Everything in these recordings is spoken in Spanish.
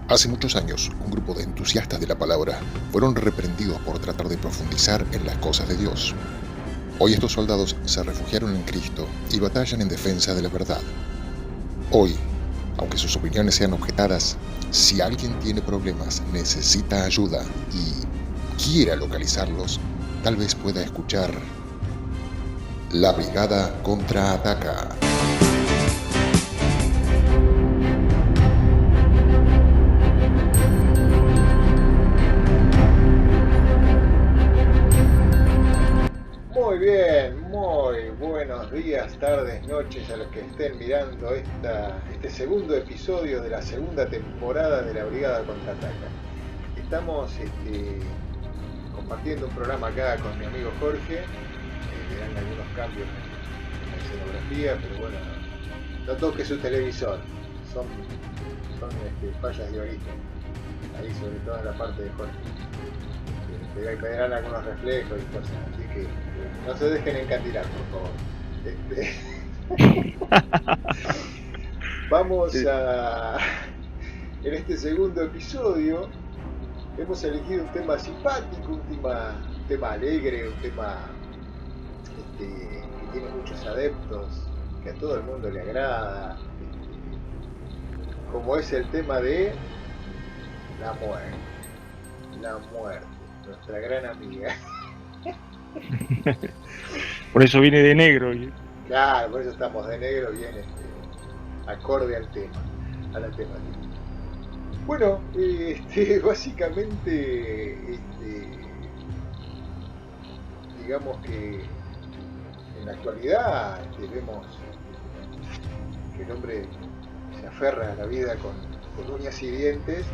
Hace muchos años, un grupo de entusiastas de la palabra fueron reprendidos por tratar de profundizar en las cosas de Dios. Hoy estos soldados se refugiaron en Cristo y batallan en defensa de la verdad. Hoy, aunque sus opiniones sean objetadas, si alguien tiene problemas, necesita ayuda y quiera localizarlos, tal vez pueda escuchar La Brigada Contraataca. Muy bien, muy buenos días, tardes, noches a los que estén mirando este segundo episodio de la segunda temporada de la Brigada Contraataca. Estamos compartiendo un programa acá con mi amigo Jorge. Verán algunos cambios en la escenografía, pero bueno, no toque su televisor, son fallas de origen, ahí sobre todo en la parte de Jorge. Verán algunos reflejos y cosas, así que no se dejen encandilar, por favor. Vamos a... En este segundo episodio hemos elegido un tema simpático, un tema alegre, un tema que tiene muchos adeptos, que a todo el mundo le agrada, como es el tema de la muerte. La muerte, nuestra gran amiga. Por eso viene de negro. Claro, por eso estamos de negro, bien acorde al tema, a la temática. Bueno, básicamente, digamos que en la actualidad vemos que el hombre se aferra a la vida con uñas y dientes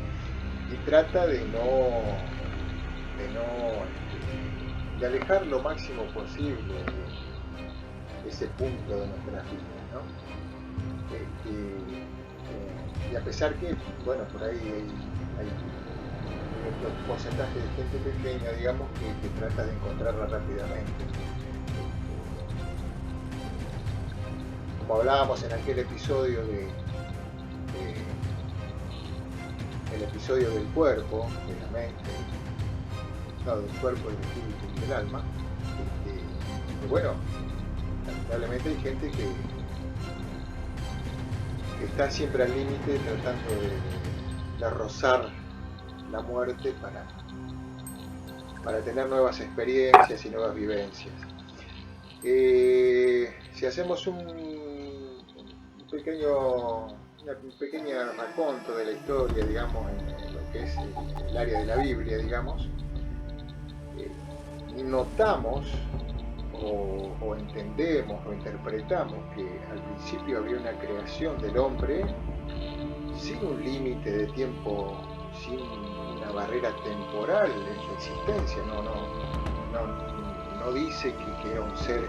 y trata de de alejar lo máximo posible de ese punto de nuestras vidas, ¿no? Y a pesar que, bueno, por ahí hay un porcentaje de gente pequeña, digamos, que trata de encontrarla rápidamente. Como hablábamos en aquel episodio el episodio del cuerpo, de la mente, no, del cuerpo, del espíritu y del alma, bueno, lamentablemente hay gente que está siempre al límite tratando de rozar la muerte para tener nuevas experiencias y nuevas vivencias. Si hacemos un pequeño raconto de la historia, digamos, en lo que es el área de la Biblia, digamos, notamos o entendemos o interpretamos que al principio había una creación del hombre sin un límite de tiempo, sin una barrera temporal en su existencia. No dice que era un ser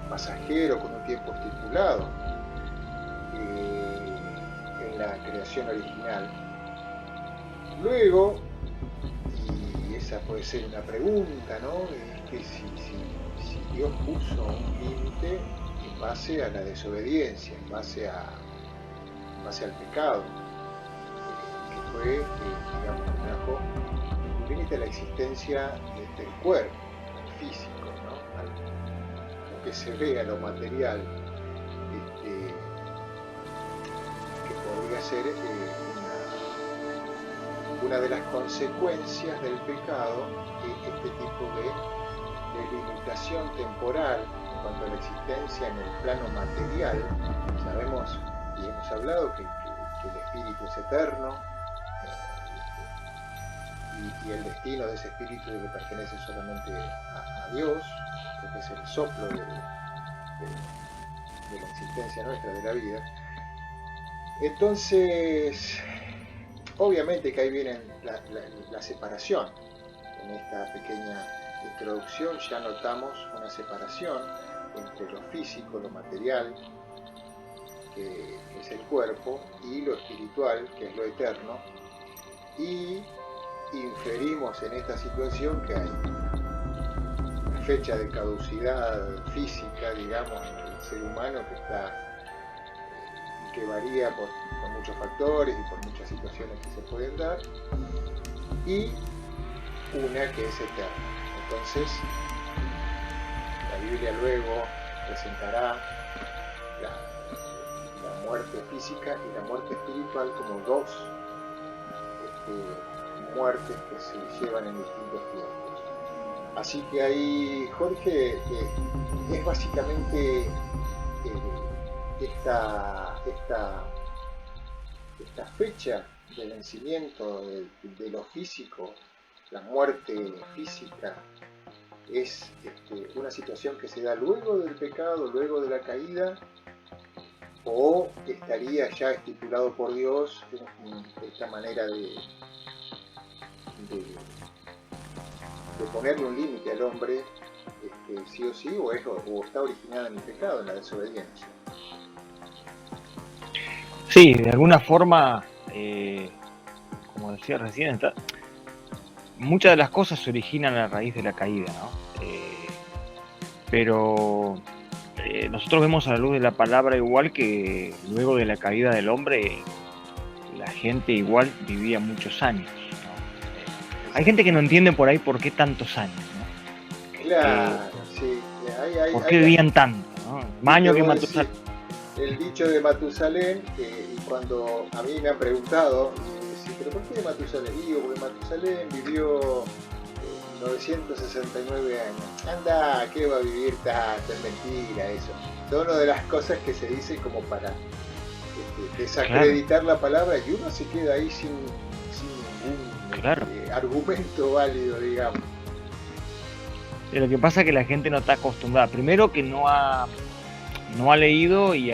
pasajero con un tiempo estipulado en la creación original. Luego, y esa puede ser una pregunta, ¿no? Es que si Dios puso un límite en base a la desobediencia, en base al pecado, que fue, digamos, trajo un límite a la existencia del cuerpo, al físico, ¿no? A lo que se ve, a lo material, que podría ser una de las consecuencias del pecado, este tipo de limitación temporal en cuanto a la existencia en el plano material. Sabemos y hemos hablado que el espíritu es eterno, y el destino de ese espíritu le pertenece solamente a Dios, porque es el soplo de la existencia nuestra, de la vida. Entonces, obviamente que ahí viene la separación. En esta pequeña introducción ya notamos una separación entre lo físico, lo material, que es el cuerpo, y lo espiritual, que es lo eterno, y inferimos en esta situación que hay una fecha de caducidad física, digamos, en el ser humano que varía por muchos factores y por muchas situaciones que se pueden dar, y una que es eterna. Entonces, la Biblia luego presentará la muerte física y la muerte espiritual como dos muertes que se llevan en distintos tiempos. Así que ahí, Jorge, es básicamente esta fecha de vencimiento de lo físico, la muerte física, es una situación que se da luego del pecado, luego de la caída, o estaría ya estipulado por Dios esta manera de ponerle un límite al hombre, sí o sí, o está originada en el pecado, en la desobediencia. Sí, de alguna forma, como decía recién, muchas de las cosas se originan a raíz de la caída, ¿no? Pero nosotros vemos a la luz de la palabra igual que luego de la caída del hombre, la gente igual vivía muchos años, ¿no? Hay gente que no entiende por ahí por qué tantos años, ¿no? Claro, sí. ¿Por qué vivían tanto, ¿no? Más años que Matusalén. El dicho de Matusalén, cuando a mí me han preguntado, ¿pero por qué Matusalén? Digo, porque Matusalén vivió 969 años. Anda, ¿qué va a vivir tanto? Es mentira eso. Es una de las cosas que se dice como para desacreditar la palabra, y uno se queda ahí sin ningún argumento válido, digamos. Lo que pasa es que la gente no está acostumbrada. Primero que no ha leído y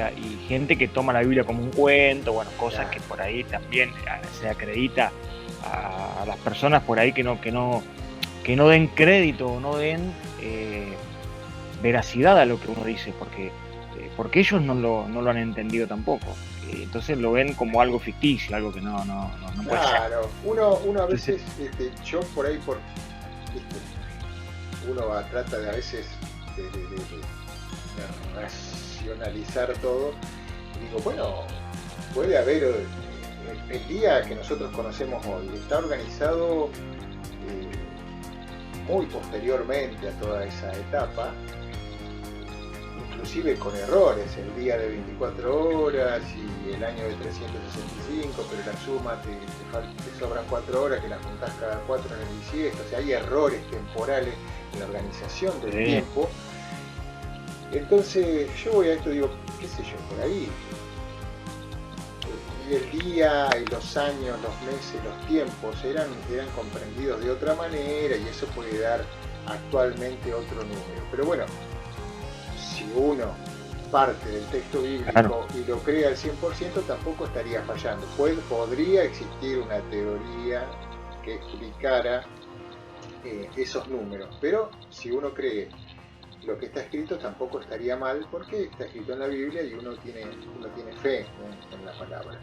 gente que toma la Biblia como un cuento, bueno, cosas que por ahí también se acredita a las personas por ahí que no den crédito o no den veracidad a lo que uno dice, porque ellos no lo han entendido tampoco. Entonces lo ven como algo ficticio, algo que no puede ser. Claro, uno a veces, yo por ahí, uno trata de a veces de racionalizar todo, y digo, bueno, puede haber el día que nosotros conocemos hoy, está organizado muy posteriormente a toda esa etapa, inclusive con errores, el día de 24 horas y el año de 365, pero la suma te sobran 4 horas, que las juntás cada 4 en el bisiesto, o sea, hay errores temporales en la organización del tiempo. Entonces yo voy a esto y digo, qué sé yo, por ahí, y el día y los años, los meses, los tiempos eran comprendidos de otra manera, y eso puede dar actualmente otro número. Pero bueno, si uno parte del texto bíblico y lo cree al 100%, tampoco estaría fallando. Podría existir una teoría que explicara esos números, pero si uno cree lo que está escrito, tampoco estaría mal, porque está escrito en la Biblia y uno tiene fe en la palabra.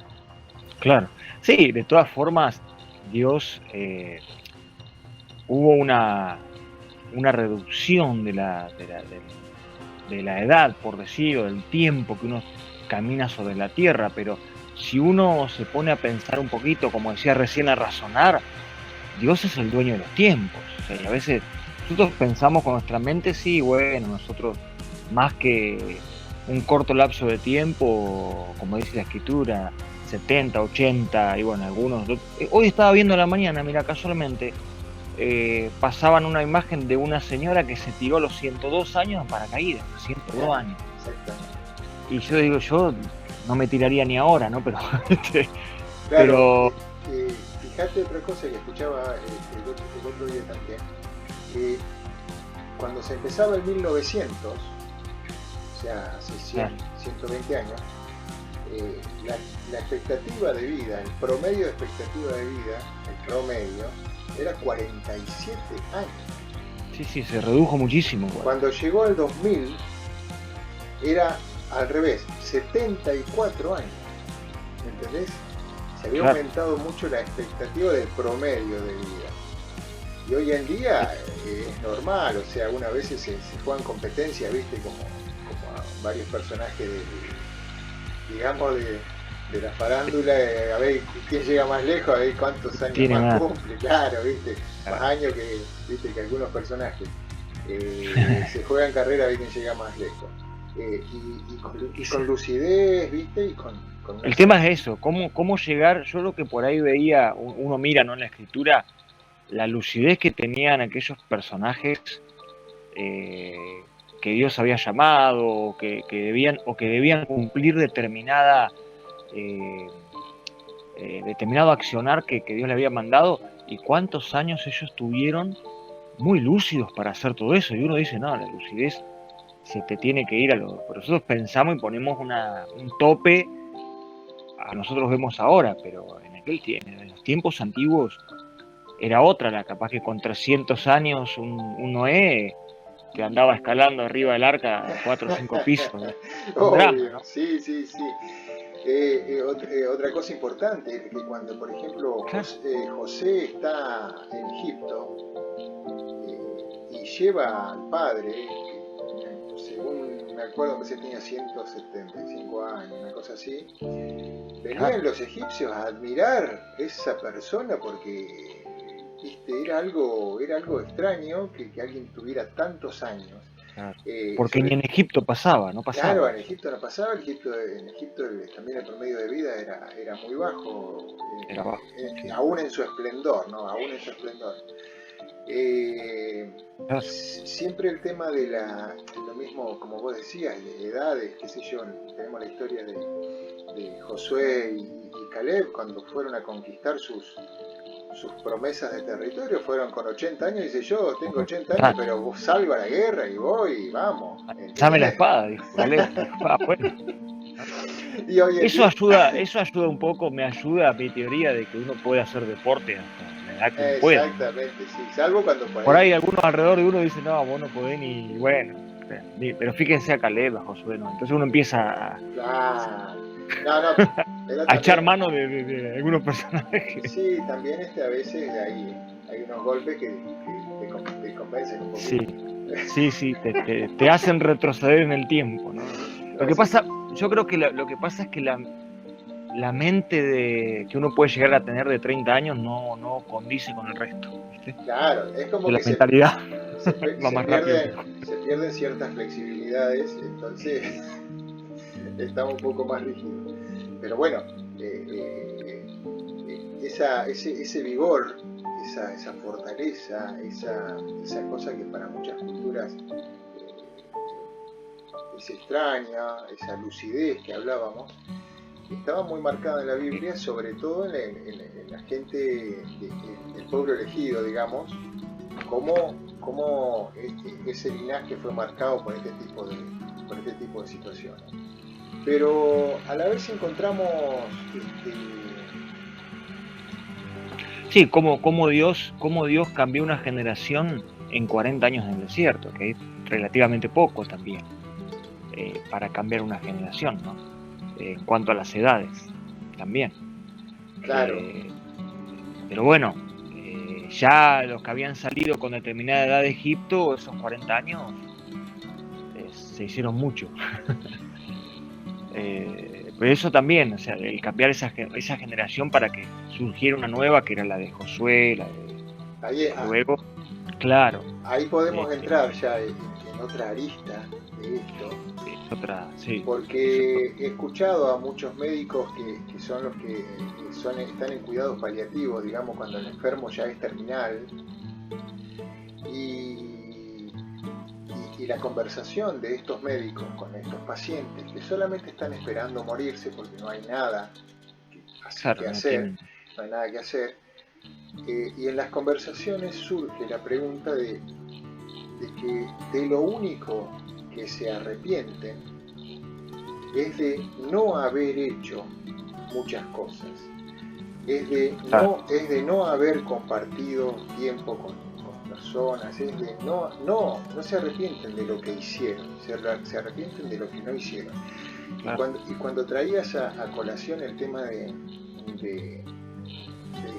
Claro, sí, de todas formas, Dios hubo una reducción de la edad, por decirlo, del tiempo que uno camina sobre la tierra, pero si uno se pone a pensar un poquito, como decía recién, a razonar, Dios es el dueño de los tiempos. O sea, y a veces nosotros pensamos con nuestra mente, sí, bueno, nosotros más que un corto lapso de tiempo, como dice la escritura, 70, 80, y bueno, algunos... Hoy estaba viendo a la mañana, mira, casualmente, pasaban una imagen de una señora que se tiró a los 102 años en paracaídas, 102 años. Y yo digo, yo no me tiraría ni ahora, ¿no? Pero... claro, fíjate otra cosa que escuchaba el otro día también, que cuando se empezaba el 1900, o sea, hace 120 años, la expectativa de vida, el promedio de expectativa de vida, el promedio, era 47 años. Sí, se redujo muchísimo. Cuando llegó al 2000, era al revés, 74 años. ¿Entendés? Se había aumentado mucho la expectativa del promedio de vida. Y hoy en día es normal, o sea, algunas veces se juegan competencias, ¿viste? Como a varios personajes digamos de la farándula, a ver quién llega más lejos, a ver cuántos años Tiene más más. cumple, claro, viste, más Claro. años que, viste, que algunos personajes se juegan carrera a ver quién llega más lejos. Y con lucidez, viste, y con una El tema sana. es eso, cómo llegar, yo lo que por ahí veía, uno mira, ¿no?, en la escritura, la lucidez que tenían aquellos personajes eh, que Dios había llamado, o que debían cumplir eh, determinado accionar que Dios le había mandado, y cuántos años ellos tuvieron muy lúcidos para hacer todo eso. Y uno dice, no, la lucidez se te tiene que ir a lo... Pero nosotros pensamos y ponemos un tope, a nosotros vemos ahora, pero en los tiempos antiguos era otra, la capaz que con 300 años un Noé que andaba escalando arriba del arca 4 o 5 pisos, un drama, Obvio, ¿no? sí, sí, sí. Otra cosa importante es que cuando, por ejemplo, Claro, José está en Egipto y lleva al padre, que según me acuerdo que se tenía 175 años, una cosa así, venían claro, los egipcios a admirar esa persona porque, viste, era algo extraño que alguien tuviera tantos años. claro. Eh, Porque ni sobre, en Egipto pasaba, no Claro, pasaba en eso. Egipto no pasaba, en Egipto también el promedio de vida era muy bajo, Era abajo. Sí, aún en su esplendor, ¿no? Aún en su esplendor. Eh, claro. Siempre el tema de lo mismo, como vos decías, de edades, qué sé yo, tenemos la historia de Josué y Caleb cuando fueron a conquistar sus promesas de territorio, fueron con 80 años, dice yo tengo 80 años, Claro. pero salgo a la guerra y voy y vamos, Dame la ¿entendés? espada, dijo Caleb. Dijo, bueno. Y hoy en día, Eso ayuda un poco, me ayuda a mi teoría de que uno puede hacer deporte hasta la edad que uno pueda, ¿no? exactamente, sí, salvo cuando por Por ahí, ahí algunos alrededor de uno dicen, no, vos no podés ni, bueno, pero fíjense a Caleb, a Josué, ¿no? Entonces uno empieza claro, no, no, pero a echar también, mano de algunos personajes. sí, también a veces hay unos golpes que te convencen un Sí, poquito. sí, te hacen retroceder en el tiempo, ¿no? Lo que Así, pasa, yo creo que lo que pasa es que la mente que uno puede llegar a tener de 30 años no condice con el resto, ¿viste? claro, es como De la que mentalidad va se más rápido que... pierden ciertas flexibilidades, entonces está un poco más rígido. Pero bueno, ese vigor, esa fortaleza, esa cosa que para muchas culturas es extraña, esa lucidez que hablábamos, estaba muy marcada en la Biblia, sobre todo en la gente del pueblo elegido, digamos, como ese linaje fue marcado por este tipo de situaciones. Pero a la vez encontramos este, Sí, cómo Dios cambió una generación en 40 años en el desierto, que es relativamente poco también, para cambiar una generación, ¿no? En cuanto a las edades, también. claro, Eh, pero bueno, ya los que habían salido con determinada edad de Egipto, esos 40 años, se hicieron mucho. Pero eso también, o sea, el cambiar esa generación para que surgiera una nueva, que era la de Josué, la ahí, de luego, claro, ahí podemos este, entrar ya en otra arista de esto, es otra, sí, es porque he escuchado a muchos médicos que son los que están en cuidados paliativos, digamos, cuando el enfermo ya es terminal, y, y la conversación de estos médicos con estos pacientes que solamente están esperando morirse porque no hay nada claro, que no hacer, tienen, no hay nada que hacer, y en las conversaciones surge la pregunta de que de lo único que se arrepienten es de no haber hecho muchas cosas, claro, es de no haber compartido tiempo con personas, es de no se arrepienten de lo que hicieron, se arrepienten de lo que no hicieron. claro, Y cuando traías a colación el tema de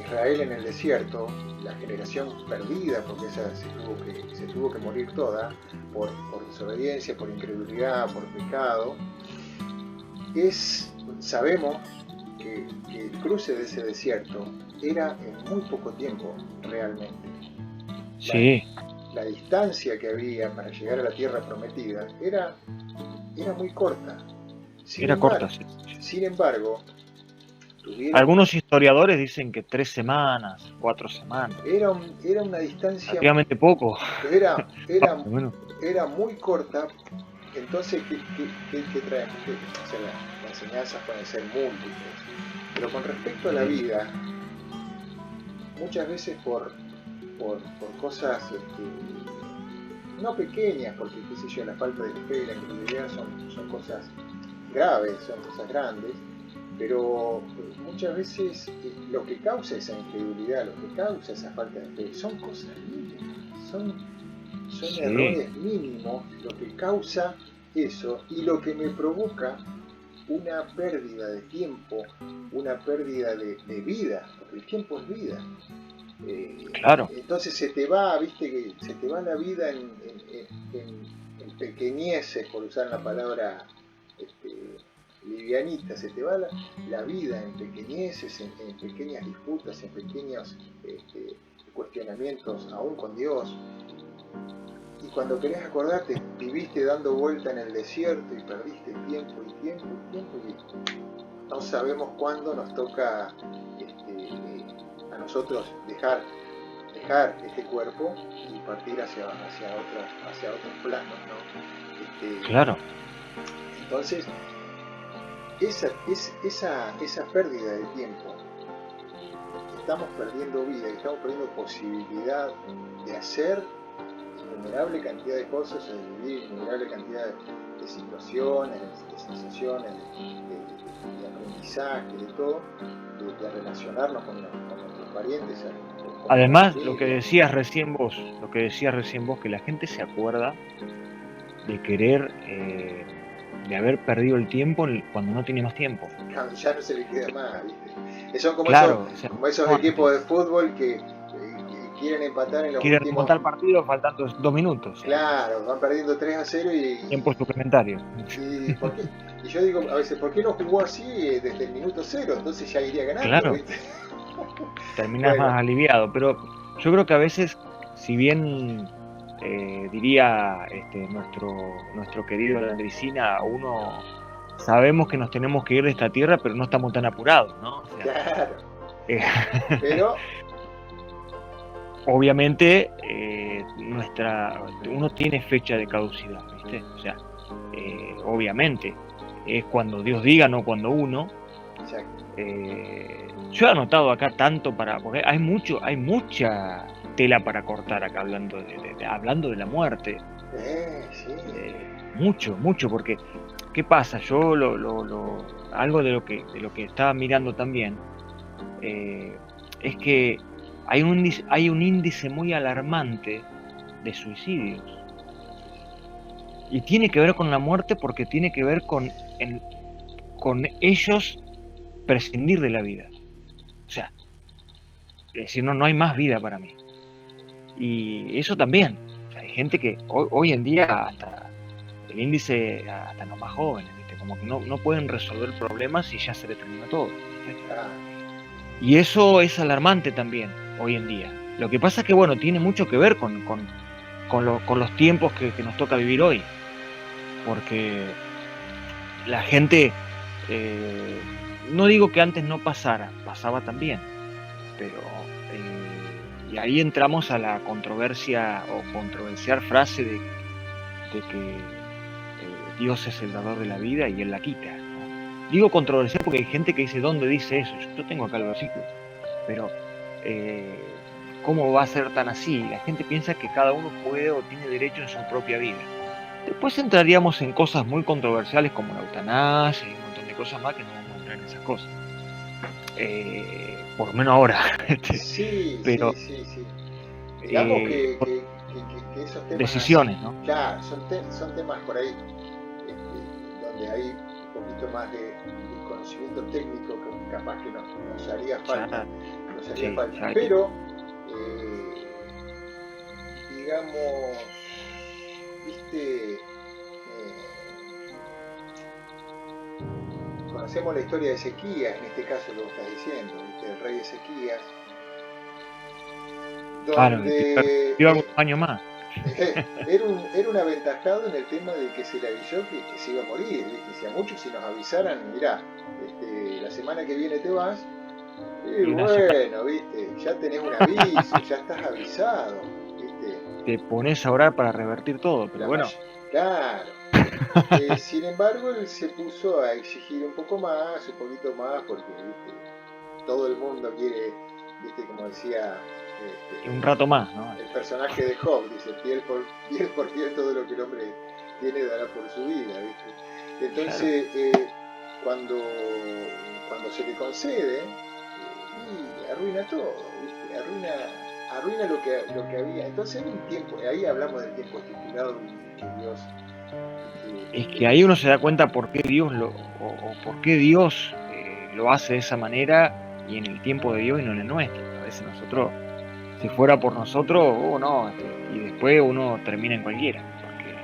Israel en el desierto, la generación perdida, porque esa se tuvo que morir toda, por desobediencia, por incredulidad, por pecado, sabemos que el cruce de ese desierto era en muy poco tiempo realmente. Sí, La distancia que había para llegar a la tierra prometida era muy corta. Sin era corta, embargo, sí. sin embargo, tuvieron, Algunos historiadores dicen que 3 semanas, 4 semanas, era una distancia, relativamente poco. era, era, Bueno, era muy corta. Entonces, ¿qué traemos? O sea, las enseñanzas pueden ser múltiples, pero con respecto a la vida, muchas veces por cosas no pequeñas, porque qué sé yo, la falta de fe y la incredulidad son cosas graves, son cosas grandes, pero muchas veces lo que causa esa incredulidad, lo que causa esa falta de fe, son cosas mínimas, son sí, errores mínimos lo que causa eso y lo que me provoca una pérdida de tiempo, una pérdida de vida, porque el tiempo es vida. claro, Entonces se te va, viste, que se te va la vida en pequeñeces, por usar la palabra livianita, se te va la vida en pequeñeces, en pequeñas disputas, en pequeños cuestionamientos, aún con Dios. Y cuando querés acordarte, viviste dando vuelta en el desierto y perdiste tiempo y tiempo y tiempo y no sabemos cuándo nos toca a nosotros dejar este cuerpo y partir hacia otros planos, ¿no? claro, Entonces, esa pérdida de tiempo, estamos perdiendo vida, estamos perdiendo posibilidad de hacer innumerable cantidad de cosas, de vivir innumerable cantidad de situaciones, de sensaciones, de aprendizaje, de todo, de relacionarnos con nuestros parientes, con nuestra además, lo que familia. decías recién vos, que la gente se acuerda de querer, de haber perdido el tiempo cuando no tiene más tiempo. Ya no se le queda más, ¿viste? Son Claro, o sea, como esos no equipos de antes. fútbol que quieren empatar en los Quieren últimos. remontar el partido faltando 2 minutos, Claro, van perdiendo 3-0 tiempo suplementario. ¿por qué? Y yo digo a veces, ¿por qué no jugó así desde el minuto cero? Entonces ya iría ganando, Claro, ¿viste? terminás Bueno, más aliviado, pero yo creo que a veces, si bien diría nuestro querido Landricina, uno sabemos que nos tenemos que ir de esta tierra, pero no estamos tan apurados, ¿no? O sea, claro. eh, Pero, obviamente uno tiene fecha de caducidad, ¿viste? O sea, obviamente es cuando Dios diga, no cuando uno. exacto. Yo he anotado acá tanto porque hay mucha tela para cortar acá hablando de la muerte. Sí. Mucho, porque ¿qué pasa? Yo algo de lo que estaba mirando también es que hay un índice muy alarmante de suicidios. Y tiene que ver con la muerte porque tiene que ver con ellos prescindir de la vida. O sea, es decir, no hay más vida para mí. Y eso también. O sea, hay gente que hoy en día hasta el índice, hasta los más jóvenes, ¿viste? Como que no pueden resolver problemas y ya se les termina todo, ¿viste? Ah, Y eso es alarmante también hoy en día. Lo que pasa es que, bueno, tiene mucho que ver con los tiempos que nos toca vivir hoy. Porque la gente, no digo que antes no pasaba también, pero y ahí entramos a la controversia o controversial frase de que Dios es el dador de la vida y Él la quita, ¿no? Digo controversial porque hay gente que dice, ¿dónde dice eso? Yo tengo acá el versículo, pero ¿cómo va a ser tan así? La gente piensa que cada uno puede o tiene derecho en su propia vida. Después entraríamos en cosas muy controversiales como la eutanasia y un montón de cosas más que no vamos a entrar en esas cosas. Por lo menos ahora. sí. Pero Digamos eh, que esos temas así, decisiones, ¿no? claro, son temas por ahí donde hay un poquito más de conocimiento técnico que capaz que nos haría falta, Ya, sí, ya pero digamos, viste, con conocemos la historia de Ezequías, en este caso lo estás diciendo, ¿viste? El rey Ezequías, Claro, que donde vivió algunos años más. era un aventajado en el tema de que se le avisó que se iba a morir, ¿viste? Si a muchos si nos avisaran, mirá, la semana que viene te vas, y Y una semana bueno, ¿viste? Ya tenés un aviso, ya estás avisado, ¿viste? te pones a orar para revertir todo, pero La bueno. Claro. Sin embargo, él se puso a exigir un poco más, un poquito más, porque ¿viste? Todo el mundo quiere, ¿viste? Como decía Y un rato más, ¿no? el personaje de Job, dice, piel por piel todo lo que el hombre tiene dará por su vida, ¿viste? Claro. Entonces, cuando, cuando se le concede, y arruina todo, ¿viste? Arruina lo que había. Entonces hay un tiempo, ahí hablamos del tiempo estipulado que Dios Es que ahí uno se da cuenta por qué Dios o por qué Dios lo hace de esa manera y en el tiempo de Dios y no en el nuestro. A veces nosotros, si fuera por nosotros, no, y después uno termina en cualquiera, porque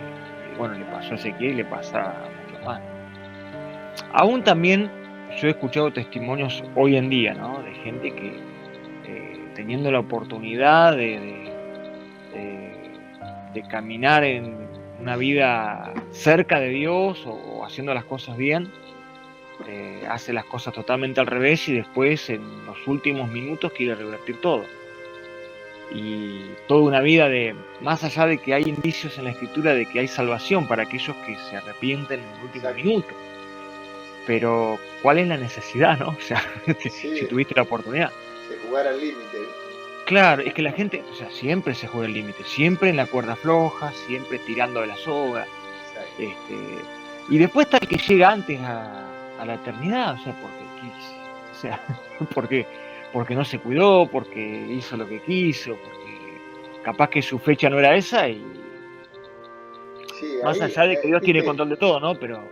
bueno, le pasó a Ezequiel y le pasa a muchos más. Aún también yo he escuchado testimonios hoy en día, ¿no? De gente que teniendo la oportunidad de caminar en una vida cerca de Dios o haciendo las cosas bien, hace las cosas totalmente al revés y después en los últimos minutos quiere revertir todo. Y toda una vida de, más allá de que hay indicios en la escritura de que hay salvación para aquellos que se arrepienten en el último Exacto. minuto, pero ¿cuál es la necesidad, no? O sea, Sí, si tuviste la oportunidad. de jugar al límite, ¿viste? Claro, es que la gente, o sea, siempre se juega el límite, siempre en la cuerda floja, siempre tirando de la soga, Exacto. y después está el que llega antes a la eternidad, o sea, o sea, porque, porque no se cuidó, porque hizo lo que quiso, porque capaz que su fecha no era esa y Sí, más ahí, allá de que Dios tiene viste, control de todo, ¿no? Pero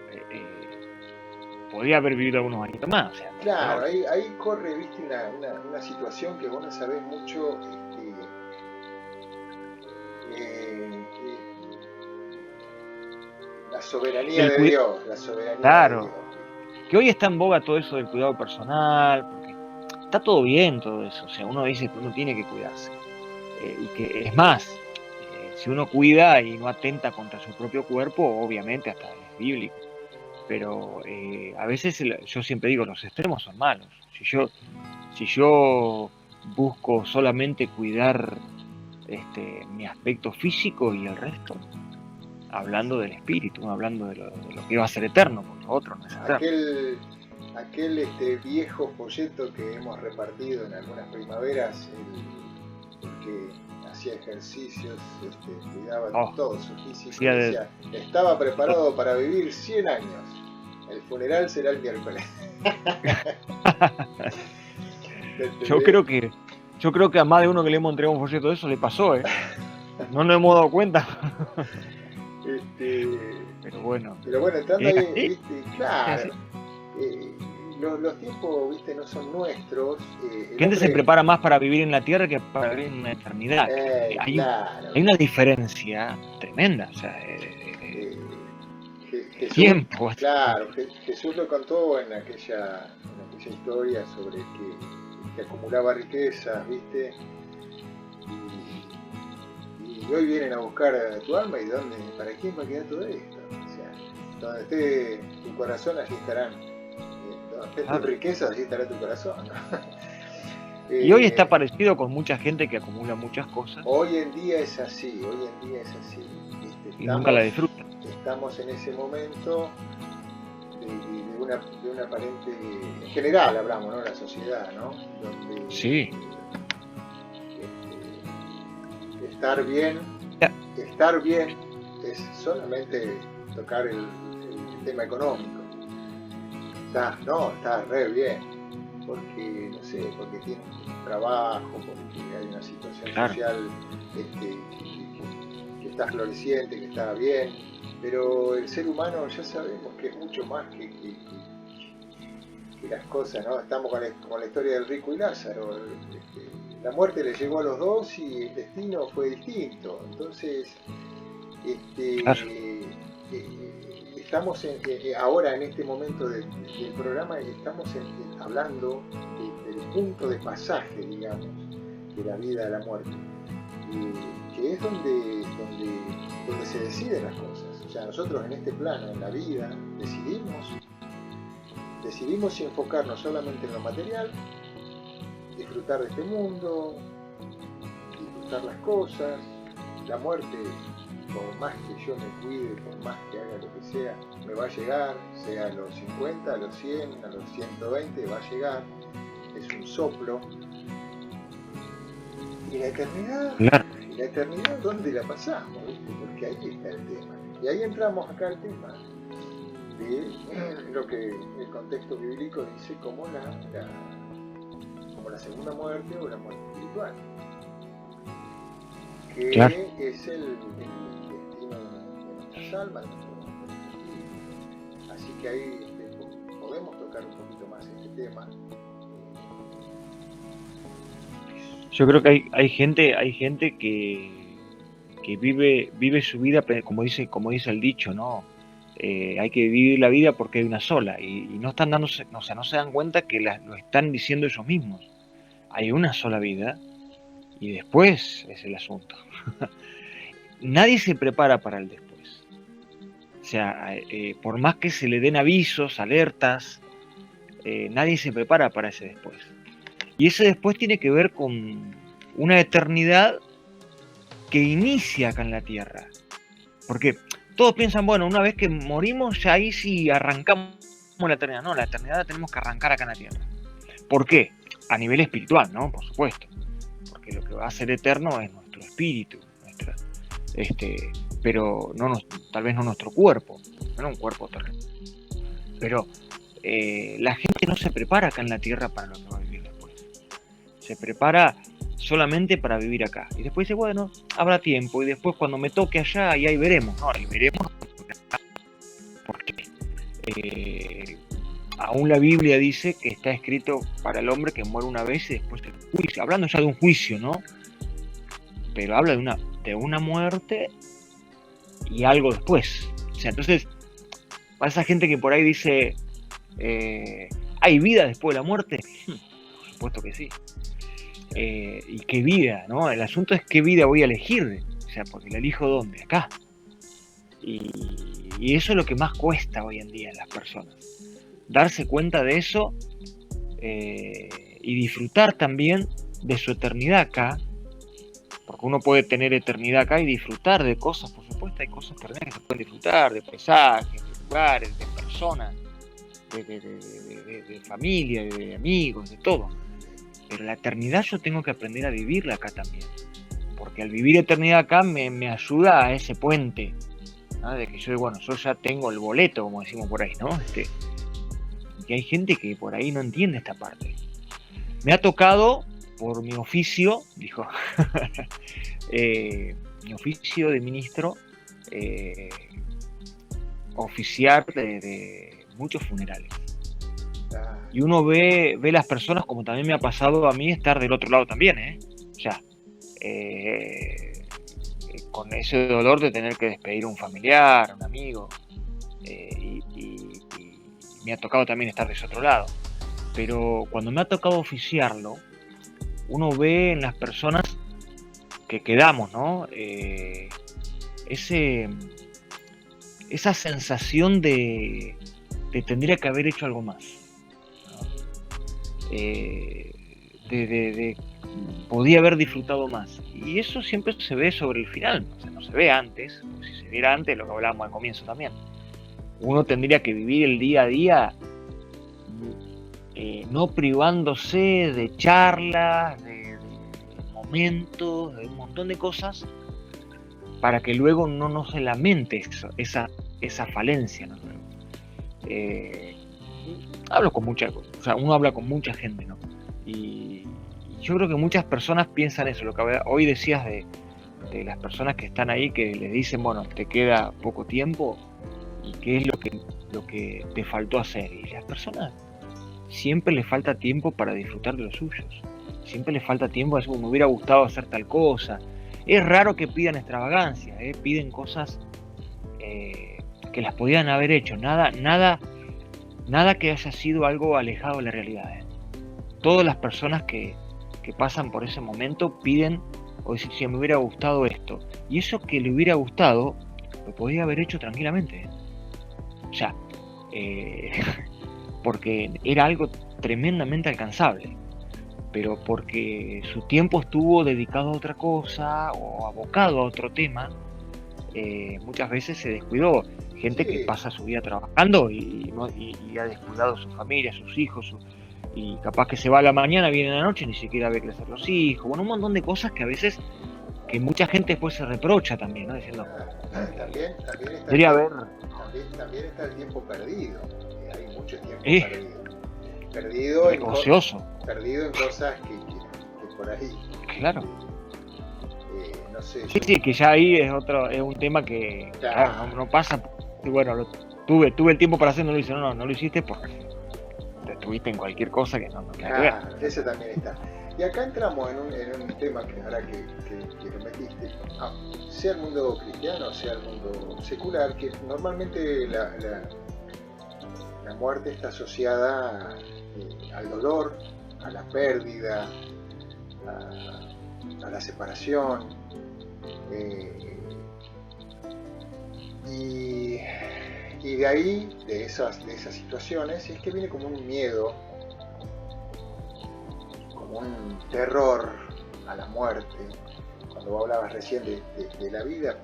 podría haber vivido algunos años más, o sea, claro, peor. ahí corre, viste, una situación que vos no sabés mucho, la soberanía El de cuidado, Dios, la soberanía de claro, Dios. que hoy está en boga todo eso del cuidado personal, porque está todo bien todo eso, o sea, uno dice que uno tiene que cuidarse, y que es más, si uno cuida y no atenta contra su propio cuerpo, obviamente hasta es bíblico, pero a veces yo siempre digo, los extremos son malos, si yo busco solamente cuidar mi aspecto físico y el resto, hablando del espíritu, hablando de lo que va a ser eterno, porque lo otro no es eterno. Aquel viejo folleto que hemos repartido en algunas primaveras, el que hacía ejercicios, cuidaba todo su físico, y decía, estaba preparado para vivir 100 años, el funeral será el miércoles. Yo creo que a más de uno que le hemos entregado un folleto de eso le pasó, no nos hemos dado cuenta. Pero bueno, entrando ahí, así, viste, claro, los tiempos, viste, no son nuestros. gente se prepara más para vivir en la tierra que para vivir en una eternidad. Claro. Hay una diferencia tremenda, o sea, Jesús, tiempo. Claro, Jesús lo contó en aquella historia sobre que acumulaba riquezas, viste, y hoy vienen a buscar tu alma y ¿para quién va a quedar todo esto? O sea, donde esté tu corazón, allí estarán. Donde esté tu riqueza, allí estará tu corazón, ¿no? Y hoy está parecido con mucha gente que acumula muchas cosas. Hoy en día es así, ¿viste? Y nunca la disfruta. Estamos en ese momento de una aparente, en general hablamos, ¿no? La sociedad, ¿no? Donde, sí. Estar bien es solamente tocar el tema económico. Está re bien, porque, no sé, porque tiene un trabajo, porque hay una situación social que está floreciente, que está bien, pero el ser humano ya sabemos que es mucho más que las cosas, ¿no? Estamos con la historia del rico y Lázaro. La muerte le llegó a los dos y el destino fue distinto. Entonces, estamos ahora en este momento del programa, estamos hablando del punto de pasaje, digamos, de la vida a la muerte, que es donde se deciden las cosas. O sea, nosotros en este plano, en la vida, decidimos si enfocarnos solamente en lo material, disfrutar de este mundo, disfrutar las cosas. La muerte, por más que yo me cuide, por más que haga lo que sea, me va a llegar, sea a los 50, a los 100, a los 120, va a llegar. Es un soplo. ¿Y la eternidad? Claro. ¿Y la eternidad dónde la pasamos? ¿Viste? Porque ahí está el tema. Y ahí entramos acá al tema de lo que el contexto bíblico dice como la segunda muerte o la muerte espiritual, que Claro. es el destino de nuestras almas, de nuestro espíritu. Así que ahí podemos tocar un poquito más este tema. Yo creo que hay gente que vive su vida, como dice el dicho, ¿no? Hay que vivir la vida porque hay una sola, y no están dándose, no se dan cuenta que lo están diciendo ellos mismos. Hay una sola vida y después es el asunto. Nadie se prepara para el después. O sea, por más que se le den avisos, alertas, nadie se prepara para ese después. Y ese después tiene que ver con una eternidad que inicia acá en la Tierra. Porque todos piensan, bueno, una vez que morimos, ya ahí sí arrancamos la eternidad. No, la eternidad la tenemos que arrancar acá en la Tierra. ¿Por qué? A nivel espiritual, ¿no? Por supuesto. Porque lo que va a ser eterno es nuestro espíritu, pero no tal vez no nuestro cuerpo, no un cuerpo terrenal. Pero la gente no se prepara acá en la Tierra para lo que va a vivir después. Se prepara solamente para vivir acá. Y después dice, bueno, habrá tiempo, y después cuando me toque allá, y ahí veremos. No, ahí veremos. Porque aún la Biblia dice que está escrito para el hombre que muere una vez y después del juicio. Hablando ya de un juicio, ¿no? Pero habla de una muerte y algo después. O sea, entonces, para esa gente que por ahí dice, ¿hay vida después de la muerte? Por supuesto que sí. ¿Y qué vida, no? El asunto es qué vida voy a elegir. O sea, porque la elijo ¿dónde? Acá. Y eso es lo que más cuesta hoy en día en las personas. Darse cuenta de eso y disfrutar también de su eternidad acá. Porque uno puede tener eternidad acá y disfrutar de cosas, por supuesto, hay cosas terrenales que se pueden disfrutar, de paisajes, de lugares, de personas, de familia, de amigos, de todo. Pero la eternidad yo tengo que aprender a vivirla acá también. Porque al vivir eternidad acá me ayuda a ese puente, ¿no? De que yo ya tengo el boleto, como decimos por ahí, ¿no? Y hay gente que por ahí no entiende esta parte. Me ha tocado, por mi oficio, dijo, mi oficio de ministro, oficiar de muchos funerales. Y uno ve las personas, como también me ha pasado a mí, estar del otro lado también, O sea, con ese dolor de tener que despedir a un familiar, a un amigo, y me ha tocado también estar de ese otro lado. Pero cuando me ha tocado oficiarlo, uno ve en las personas que quedamos, ¿no? Esa sensación de tendría que haber hecho algo más, ¿no? Podía haber disfrutado más. Y eso siempre se ve sobre el final, o sea, no se ve antes. Si se viera antes, lo que hablábamos al comienzo también. Uno tendría que vivir el día a día, no privándose de charlas, de momentos, de un montón de cosas, para que luego no se lamente esa falencia, ¿no? Uno habla con mucha gente, ¿no? Y yo creo que muchas personas piensan eso, lo que hoy decías de las personas que están ahí, que les dicen, bueno, te queda poco tiempo, y qué es lo que te faltó hacer. Y las personas siempre les falta tiempo para disfrutar de los suyos. Siempre les falta tiempo, me hubiera gustado hacer tal cosa. Es raro que pidan extravagancia, piden cosas que las podían haber hecho. Nada que haya sido algo alejado de la realidad. Todas las personas que pasan por ese momento piden o dicen, si me hubiera gustado esto. Y eso que le hubiera gustado, lo podía haber hecho tranquilamente. O sea, porque era algo tremendamente alcanzable. Pero porque su tiempo estuvo dedicado a otra cosa o abocado a otro tema, muchas veces se descuidó. Gente que pasa su vida trabajando y ha descuidado a su familia, a sus hijos, y capaz que se va a la mañana, viene a la noche, ni siquiera ve crecer los hijos. Bueno, un montón de cosas que a veces, que mucha gente después se reprocha también, ¿no? Diciendo, también debería haber... También está el tiempo perdido. Hay mucho tiempo perdido. Perdido en cosas que por ahí. Claro. No sé. Sí, que ya ahí es un tema que claro, no pasa. Y bueno, tuve el tiempo para hacerlo, no lo hice. No lo hiciste porque te estuviste en cualquier cosa que no tiene que ver. Ese también está. Y acá entramos en un tema que ahora que lo metiste, sea el mundo cristiano, sea el mundo secular, que normalmente la muerte está asociada al dolor, a la pérdida, a la separación, y de ahí, de esas situaciones, es que viene como un miedo, como un terror a la muerte. Cuando vos hablabas recién de la vida,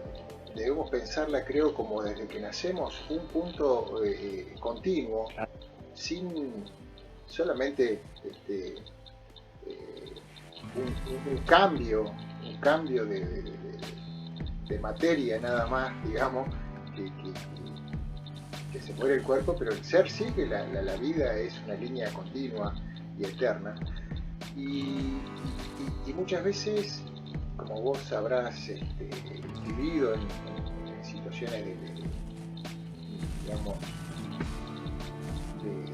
debemos pensarla, creo, como desde que nacemos, un punto continuo, sin solamente un cambio de materia nada más, digamos, que se muere el cuerpo, pero el ser sigue, la vida es una línea continua y eterna. Y muchas veces, como vos habrás vivido en situaciones digamos, de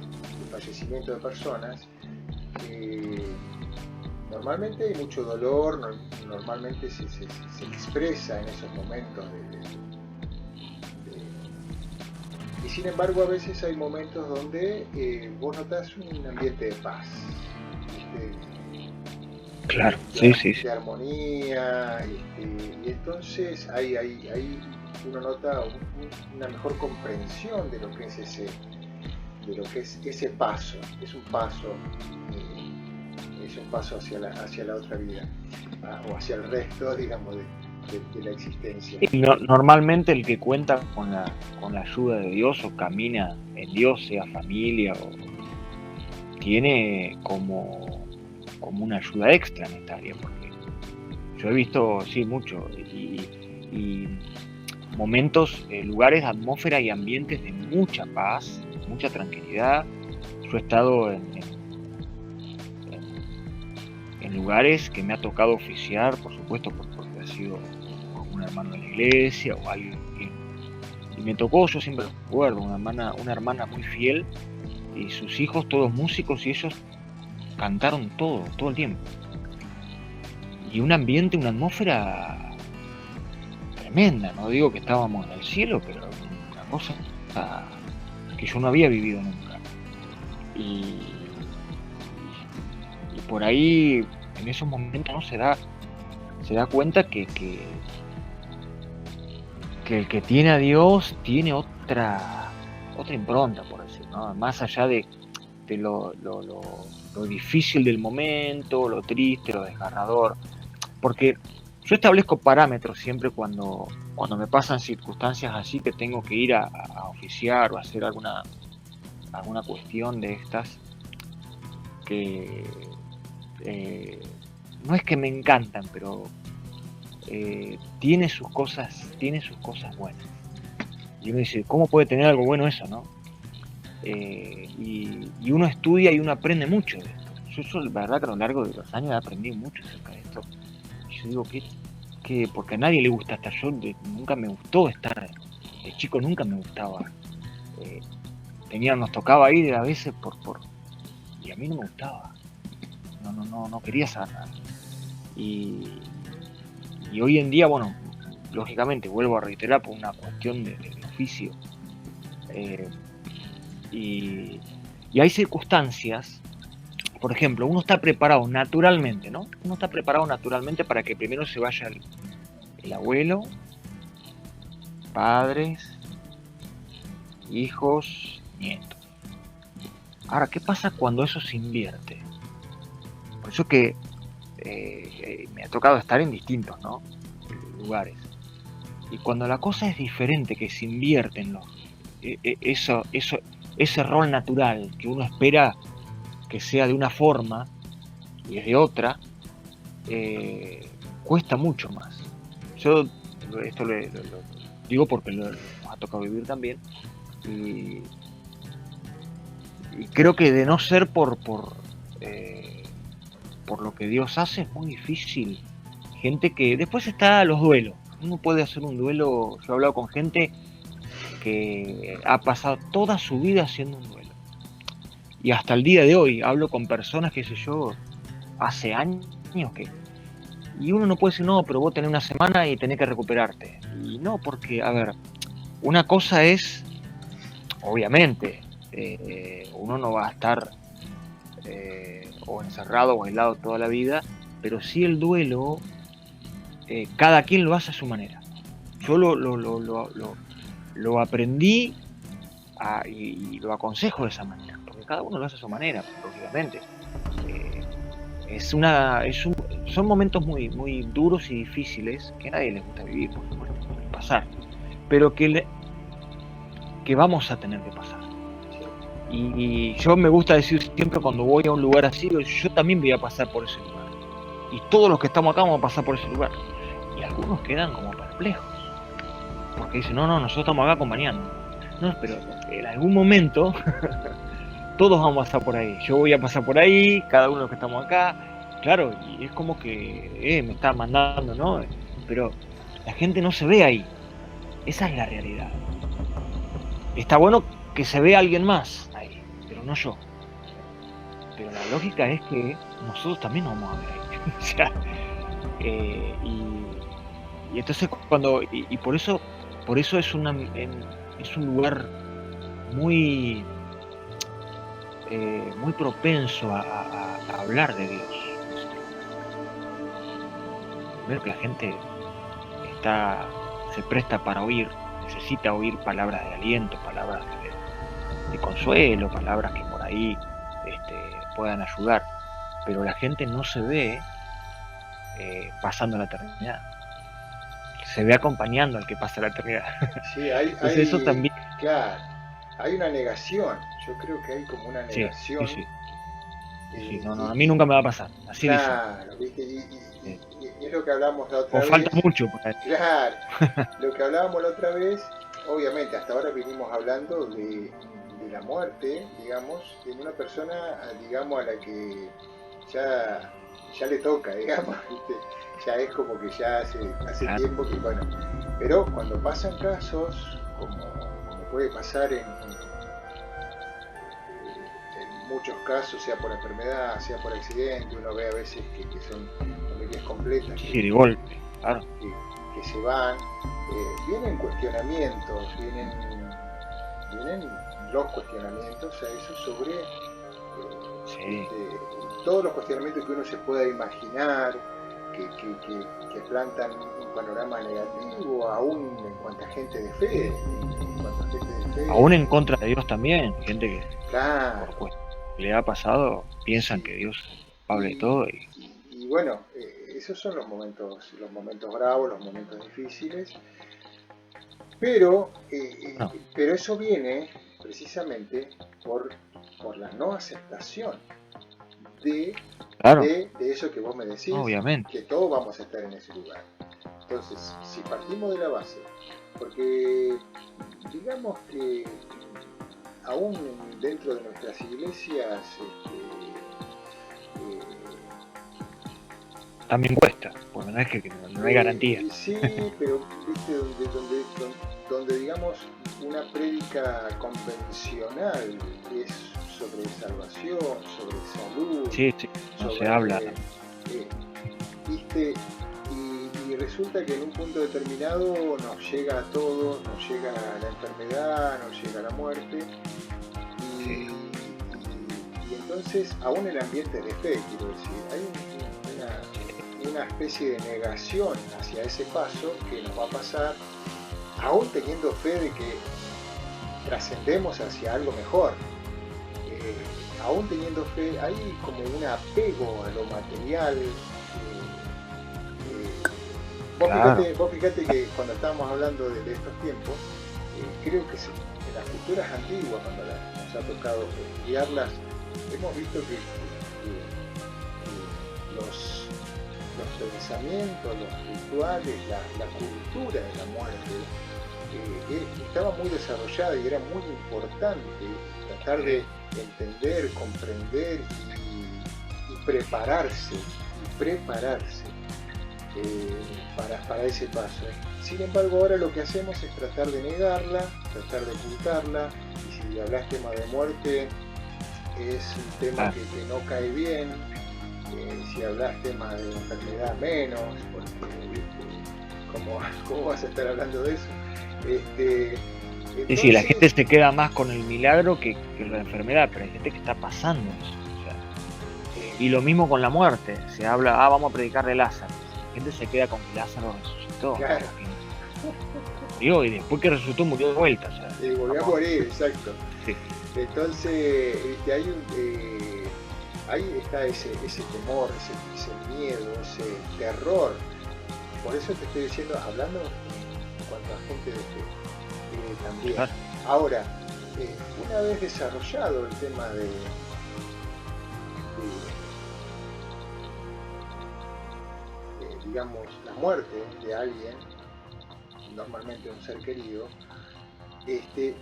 fallecimiento de personas, normalmente hay mucho dolor, normalmente se expresa en esos momentos y sin embargo a veces hay momentos donde vos notás un ambiente de paz, claro, de armonía, y entonces ahí uno nota una mejor comprensión de lo que es ese paso. Es un paso hacia la otra vida, o hacia el resto, digamos, de la existencia. Y normalmente el que cuenta con la ayuda de Dios o camina en Dios, sea familia o tiene como una ayuda extra en esta área, porque yo he visto, mucho, y momentos, lugares, atmósfera y ambientes de mucha paz, mucha tranquilidad. Yo he estado en lugares que me ha tocado oficiar, por supuesto, porque ha sido un hermano de la iglesia o alguien, y me tocó, yo siempre recuerdo, una hermana muy fiel y sus hijos todos músicos, y ellos cantaron todo el tiempo, y un ambiente, una atmósfera tremenda. No digo que estábamos en el cielo, pero una cosa que yo no había vivido nunca, y por ahí en esos momentos, ¿no? se da cuenta que el que tiene a Dios tiene otra impronta, por decir, ¿no? Más allá de lo difícil del momento, lo triste, lo desgarrador, porque yo establezco parámetros siempre cuando me pasan circunstancias así, que tengo que ir a oficiar o hacer alguna cuestión de estas, que no es que me encantan, pero tiene sus cosas buenas. Y uno dice, ¿cómo puede tener algo bueno eso, no? Y uno estudia y uno aprende mucho de esto. Yo la verdad que a lo largo de los años he aprendido mucho acerca de esto. Y yo digo que porque a nadie le gusta estar, nunca me gustó estar, de chico nunca me gustaba. Nos tocaba ir a veces y a mí no me gustaba. No quería saber nada. Y hoy en día, bueno, lógicamente vuelvo a reiterar por una cuestión de oficio, Eh, y hay circunstancias, por ejemplo, uno está preparado naturalmente, ¿no? Uno está preparado naturalmente para que primero se vaya el abuelo, padres, hijos, nietos. Ahora, ¿qué pasa cuando eso se invierte? Por eso que me ha tocado estar en distintos, ¿no?, lugares. Y cuando la cosa es diferente, que se invierte en ese rol natural que uno espera que sea de una forma y es de otra, cuesta mucho más. Yo esto lo digo porque nos ha tocado vivir también, y creo que de no ser por lo que Dios hace, es muy difícil. Gente que después está los duelos. Uno puede hacer un duelo. Yo he hablado con gente que ha pasado toda su vida haciendo un duelo. Y hasta el día de hoy hablo con personas, qué sé yo, hace años que... Y uno no puede decir, no, pero vos tenés una semana y tenés que recuperarte. Y no, porque, a ver, una cosa es, obviamente, uno no va a estar o encerrado o aislado toda la vida, pero sí el duelo, cada quien lo hace a su manera. Yo lo aprendí y lo aconsejo de esa manera, porque cada uno lo hace a su manera, lógicamente. Son momentos muy, muy duros y difíciles que a nadie les gusta vivir, por supuesto, pueden pasar, pero que vamos a tener que pasar. Y yo me gusta decir siempre cuando voy a un lugar así, yo también voy a pasar por ese lugar. Y todos los que estamos acá vamos a pasar por ese lugar. Y algunos quedan como perplejos, porque dicen, no, nosotros estamos acá acompañando. No, pero en algún momento todos vamos a pasar por ahí. Yo voy a pasar por ahí, cada uno de los que estamos acá. Claro, y es como que me está mandando, ¿no? Pero la gente no se ve ahí. Esa es la realidad. Está bueno que se vea alguien más ahí, pero no yo. Pero la lógica es que nosotros también nos vamos a ver ahí. O sea, y entonces y por eso es un lugar muy muy propenso a hablar de Dios. Ver que la gente se presta para oír, necesita oír palabras de aliento, palabras de consuelo, palabras que por ahí puedan ayudar, pero la gente no se ve pasando la eternidad, se ve acompañando al que pasa la eternidad. Sí, entonces eso también, claro, hay una negación. Yo creo que hay como una negación. Sí. No, a mí nunca me va a pasar, así claro, ¿viste? Y es lo que hablamos la otra vez. Falta mucho para eso. Claro, lo que hablábamos la otra vez, obviamente hasta ahora venimos hablando de la muerte, digamos, de una persona, digamos, a la que ya le toca, digamos, ¿viste? Ya es como que ya hace claro. Tiempo que, bueno, pero cuando pasan casos, como puede pasar en muchos casos, sea por enfermedad, sea por accidente, uno ve a veces que son familias completas de golpe, claro. que se van, vienen cuestionamientos, vienen los cuestionamientos a eso sobre todos los cuestionamientos que uno se pueda imaginar, que plantan un panorama negativo, aún en cuanto a gente de fe, aún en contra de Dios también, gente que claro. por le ha pasado, piensan que Dios habla de todo. Y bueno, esos son los momentos bravos, los momentos difíciles, pero eso viene precisamente por la no aceptación de eso que vos me decís, obviamente, que todos vamos a estar en ese lugar. Entonces, si partimos de la base, porque digamos que aún dentro de nuestras iglesias también cuesta, porque no es que no hay garantía. Sí, pero viste donde digamos una prédica convencional es sobre salvación, sobre salud, no se habla. Viste, y y resulta que en un punto determinado nos llega a todos, nos llega la enfermedad, nos llega la muerte, Sí, y entonces aún en ambientes de fe, quiero decir, hay una especie de negación hacia ese paso que nos va a pasar, aún teniendo fe de que trascendemos hacia algo mejor. Aún teniendo fe, hay como un apego a lo material. claro. Vos fíjate que cuando estábamos hablando de estos tiempos, creo que en las culturas antiguas, cuando nos ha tocado estudiarlas, hemos visto que los pensamientos, los rituales, la cultura de la muerte estaba muy desarrollada y era muy importante tratar de entender, comprender y prepararse para ese paso. Sin embargo, ahora lo que hacemos es tratar de negarla, tratar de ocultarla, y si hablas tema de muerte es un tema que no cae bien, si hablas tema de enfermedad menos, porque ¿cómo vas a estar hablando de eso? Sí, sí, la Entonces, gente se queda más con el milagro que la enfermedad, pero hay gente que está pasando eso. O sea, y lo mismo con la muerte. Se habla, vamos a predicar de Lázaro. La gente se queda con que Lázaro resucitó. claro, Murió, y después que resucitó murió de vuelta. O sea, volvió a morir, exacto. sí, Entonces, ahí está ese temor, ese miedo, ese terror. Por eso te estoy diciendo, hablando en cuanto a gente de fe, también. claro. Ahora, una vez desarrollado el tema de digamos, la muerte de alguien, normalmente un ser querido,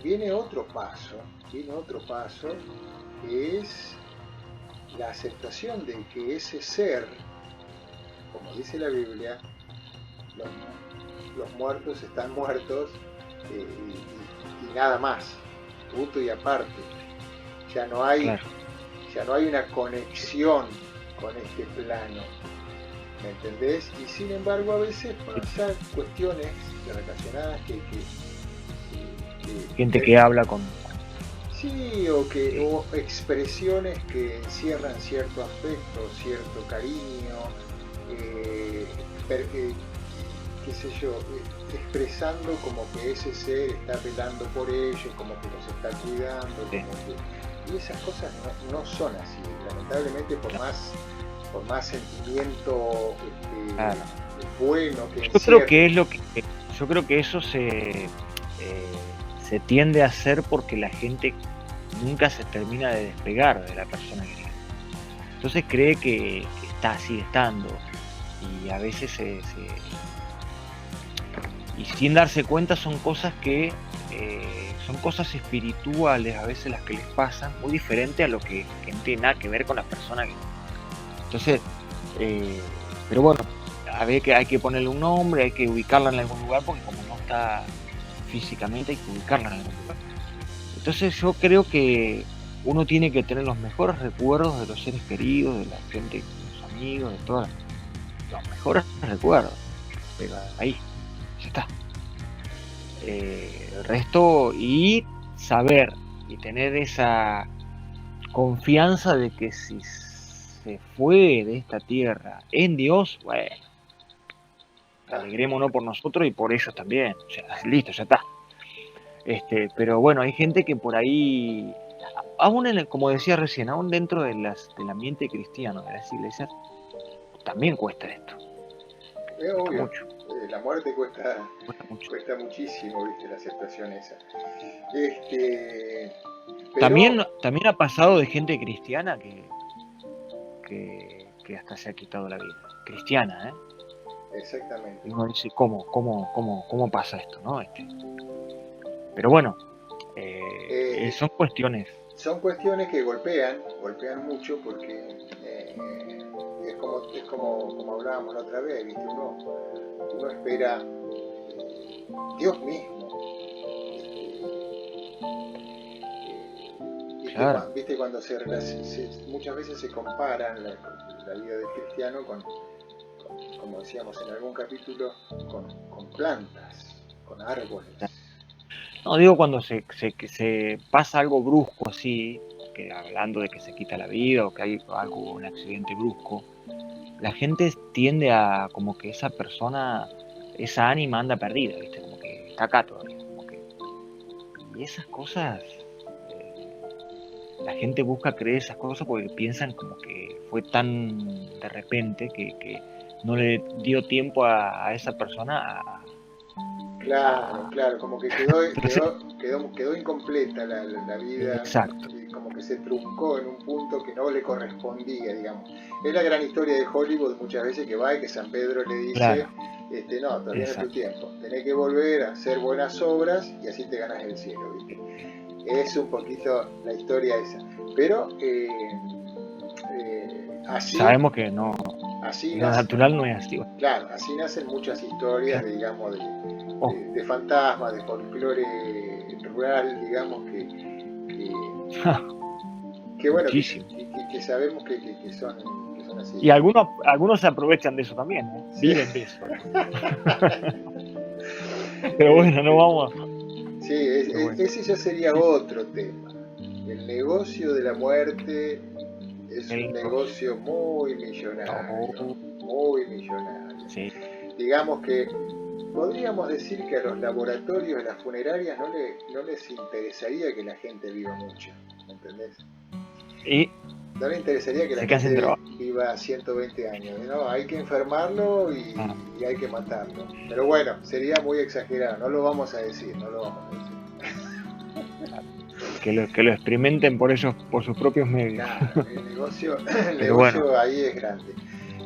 viene otro paso, que es la aceptación de que ese ser, como dice la Biblia, los muertos están muertos, y nada más, punto y aparte. Ya no hay una conexión con este plano, ¿me entendés? Y sin embargo a veces pasan cuestiones relacionadas que Gente que habla con... sí, o expresiones que encierran cierto afecto, cierto cariño, qué sé yo, expresando como que ese ser está velando por ellos, como que los está cuidando, y esas cosas no son así, lamentablemente, por más sentimiento bueno que encierre. Yo creo que eso se tiende a hacer porque la gente nunca se termina de despegar de la persona que quiere. Entonces cree que sigue estando, y a veces y sin darse cuenta son cosas que son cosas espirituales a veces las que les pasan, muy diferente a lo que no tiene nada que ver con la persona que... Entonces, pero bueno, a ver, que hay que ponerle un nombre, hay que ubicarla en algún lugar, porque como no está físicamente hay que ubicarla en algún lugar. Entonces yo creo que uno tiene que tener los mejores recuerdos de los seres queridos, de la gente, de los amigos, de todos los mejores recuerdos, pero ahí, ya está. El resto, y saber y tener esa confianza de que si se fue de esta tierra en Dios, bueno, alegrémonos por nosotros y por ellos también. O sea, listo, ya está. Pero bueno, hay gente que por ahí, aún como decía recién, aún dentro del ambiente cristiano, de las iglesias, también cuesta esto. Es Cuesta obvio, mucho. la muerte cuesta Mucho. muchísimo, viste, la aceptación esa. También Pero ha pasado de gente cristiana que hasta se ha quitado la vida. Cristiana, ¿eh? exactamente. Y uno dice, ¿cómo pasa esto, no? Pero bueno, son cuestiones. Son cuestiones que golpean mucho, porque es como hablábamos la otra vez, ¿viste? Uno espera Dios mismo. Claro. ¿Viste cuando muchas veces se comparan la vida del cristiano con como decíamos en algún capítulo, con plantas, con árboles. No, digo cuando que se pasa algo brusco así, que hablando de que se quita la vida o que hay algo, un accidente brusco, la gente tiende a como que esa persona, esa ánima anda perdida, ¿viste? Como que está acá todavía. Como que, y esas cosas, la gente busca creer esas cosas porque piensan como que fue tan de repente que no le dio tiempo a esa persona Claro, como que quedó incompleta la vida, exacto. y como que se truncó en un punto que no le correspondía, digamos. Es la gran historia de Hollywood muchas veces, que va y que San Pedro le dice, Claro, no, todavía no es tu exacto. tiempo, tenés que volver a hacer buenas obras y así te ganas el cielo, ¿viste? Es un poquito la historia esa. Pero así, Sabemos que no, así lo nace. natural no es así. Claro, así nacen muchas historias, Claro. digamos, Oh, de fantasmas, de folclore rural, digamos, que bueno, muchísimo. que sabemos que son así, Y digamos. algunos se aprovechan de eso también, ¿eh? Sí. Viven de eso. Pero bueno, no vamos. Sí, Pero bueno. ese ya sería otro tema. El negocio de la muerte es un El negocio muy millonario, oh, muy millonario. sí. Digamos que podríamos decir que a los laboratorios, a las funerarias, no les interesaría que la gente viva mucho, ¿entendés? Y No les interesaría que la se quedan sin gente trabajo. viva 120 años, ¿no? Hay que enfermarlo Ah, y hay que matarlo. Pero bueno, sería muy exagerado, no lo vamos a decir, no lo vamos a decir. que lo experimenten por sus propios medios. Claro, el Pero bueno, negocio ahí es grande.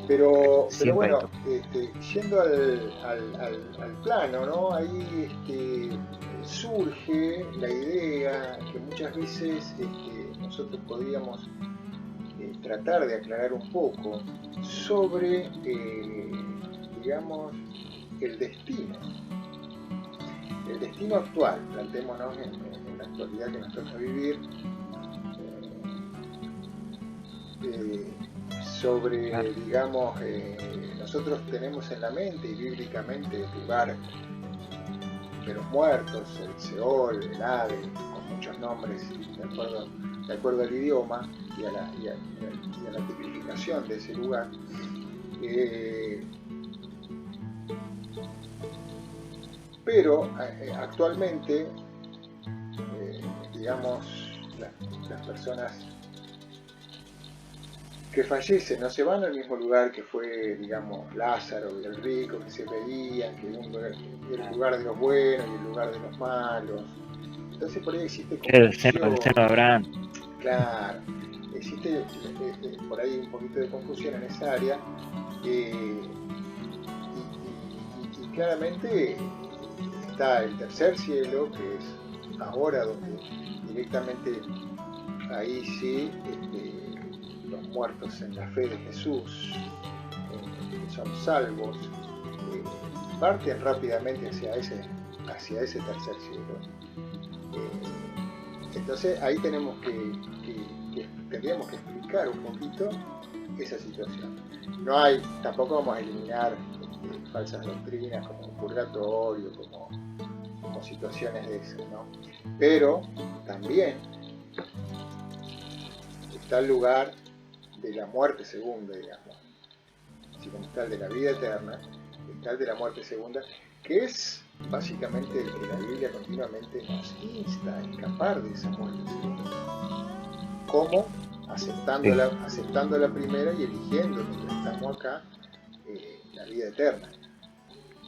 Pero siempre hay bueno, todo. yendo al plano, ¿no? Ahí surge la idea que muchas veces nosotros podríamos tratar de aclarar un poco sobre, digamos, el destino. El destino actual, plantémonos en la actualidad que nos toca vivir, eh, Claro. sobre, digamos, nosotros tenemos en la mente y bíblicamente el lugar de los muertos, el Seol, el Hades, con muchos nombres de acuerdo al idioma y a la tipificación de ese lugar. Pero actualmente, digamos, las personas que fallecen no se van al mismo lugar que fue, digamos, Lázaro y el rico, que se veían, que el lugar de los buenos y el lugar de los malos. Entonces por ahí existe El confusión, seno de Abraham. claro, existe por ahí un poquito de confusión en esa área, y claramente está el tercer cielo, que es ahora donde directamente ahí sí los muertos en la fe de Jesús, que son salvos, parten rápidamente hacia ese tercer cielo. Entonces ahí tendríamos que explicar un poquito esa situación. No hay, tampoco vamos a eliminar falsas doctrinas como purgatorio, como situaciones de esas, ¿no? Pero también está el lugar de la muerte segunda, digamos. Así como está el de la vida eterna, está el de la muerte segunda, que es básicamente el que la Biblia continuamente nos insta a escapar de esa muerte segunda. ¿Cómo? Aceptando la primera y eligiendo, mientras estamos acá, la vida eterna.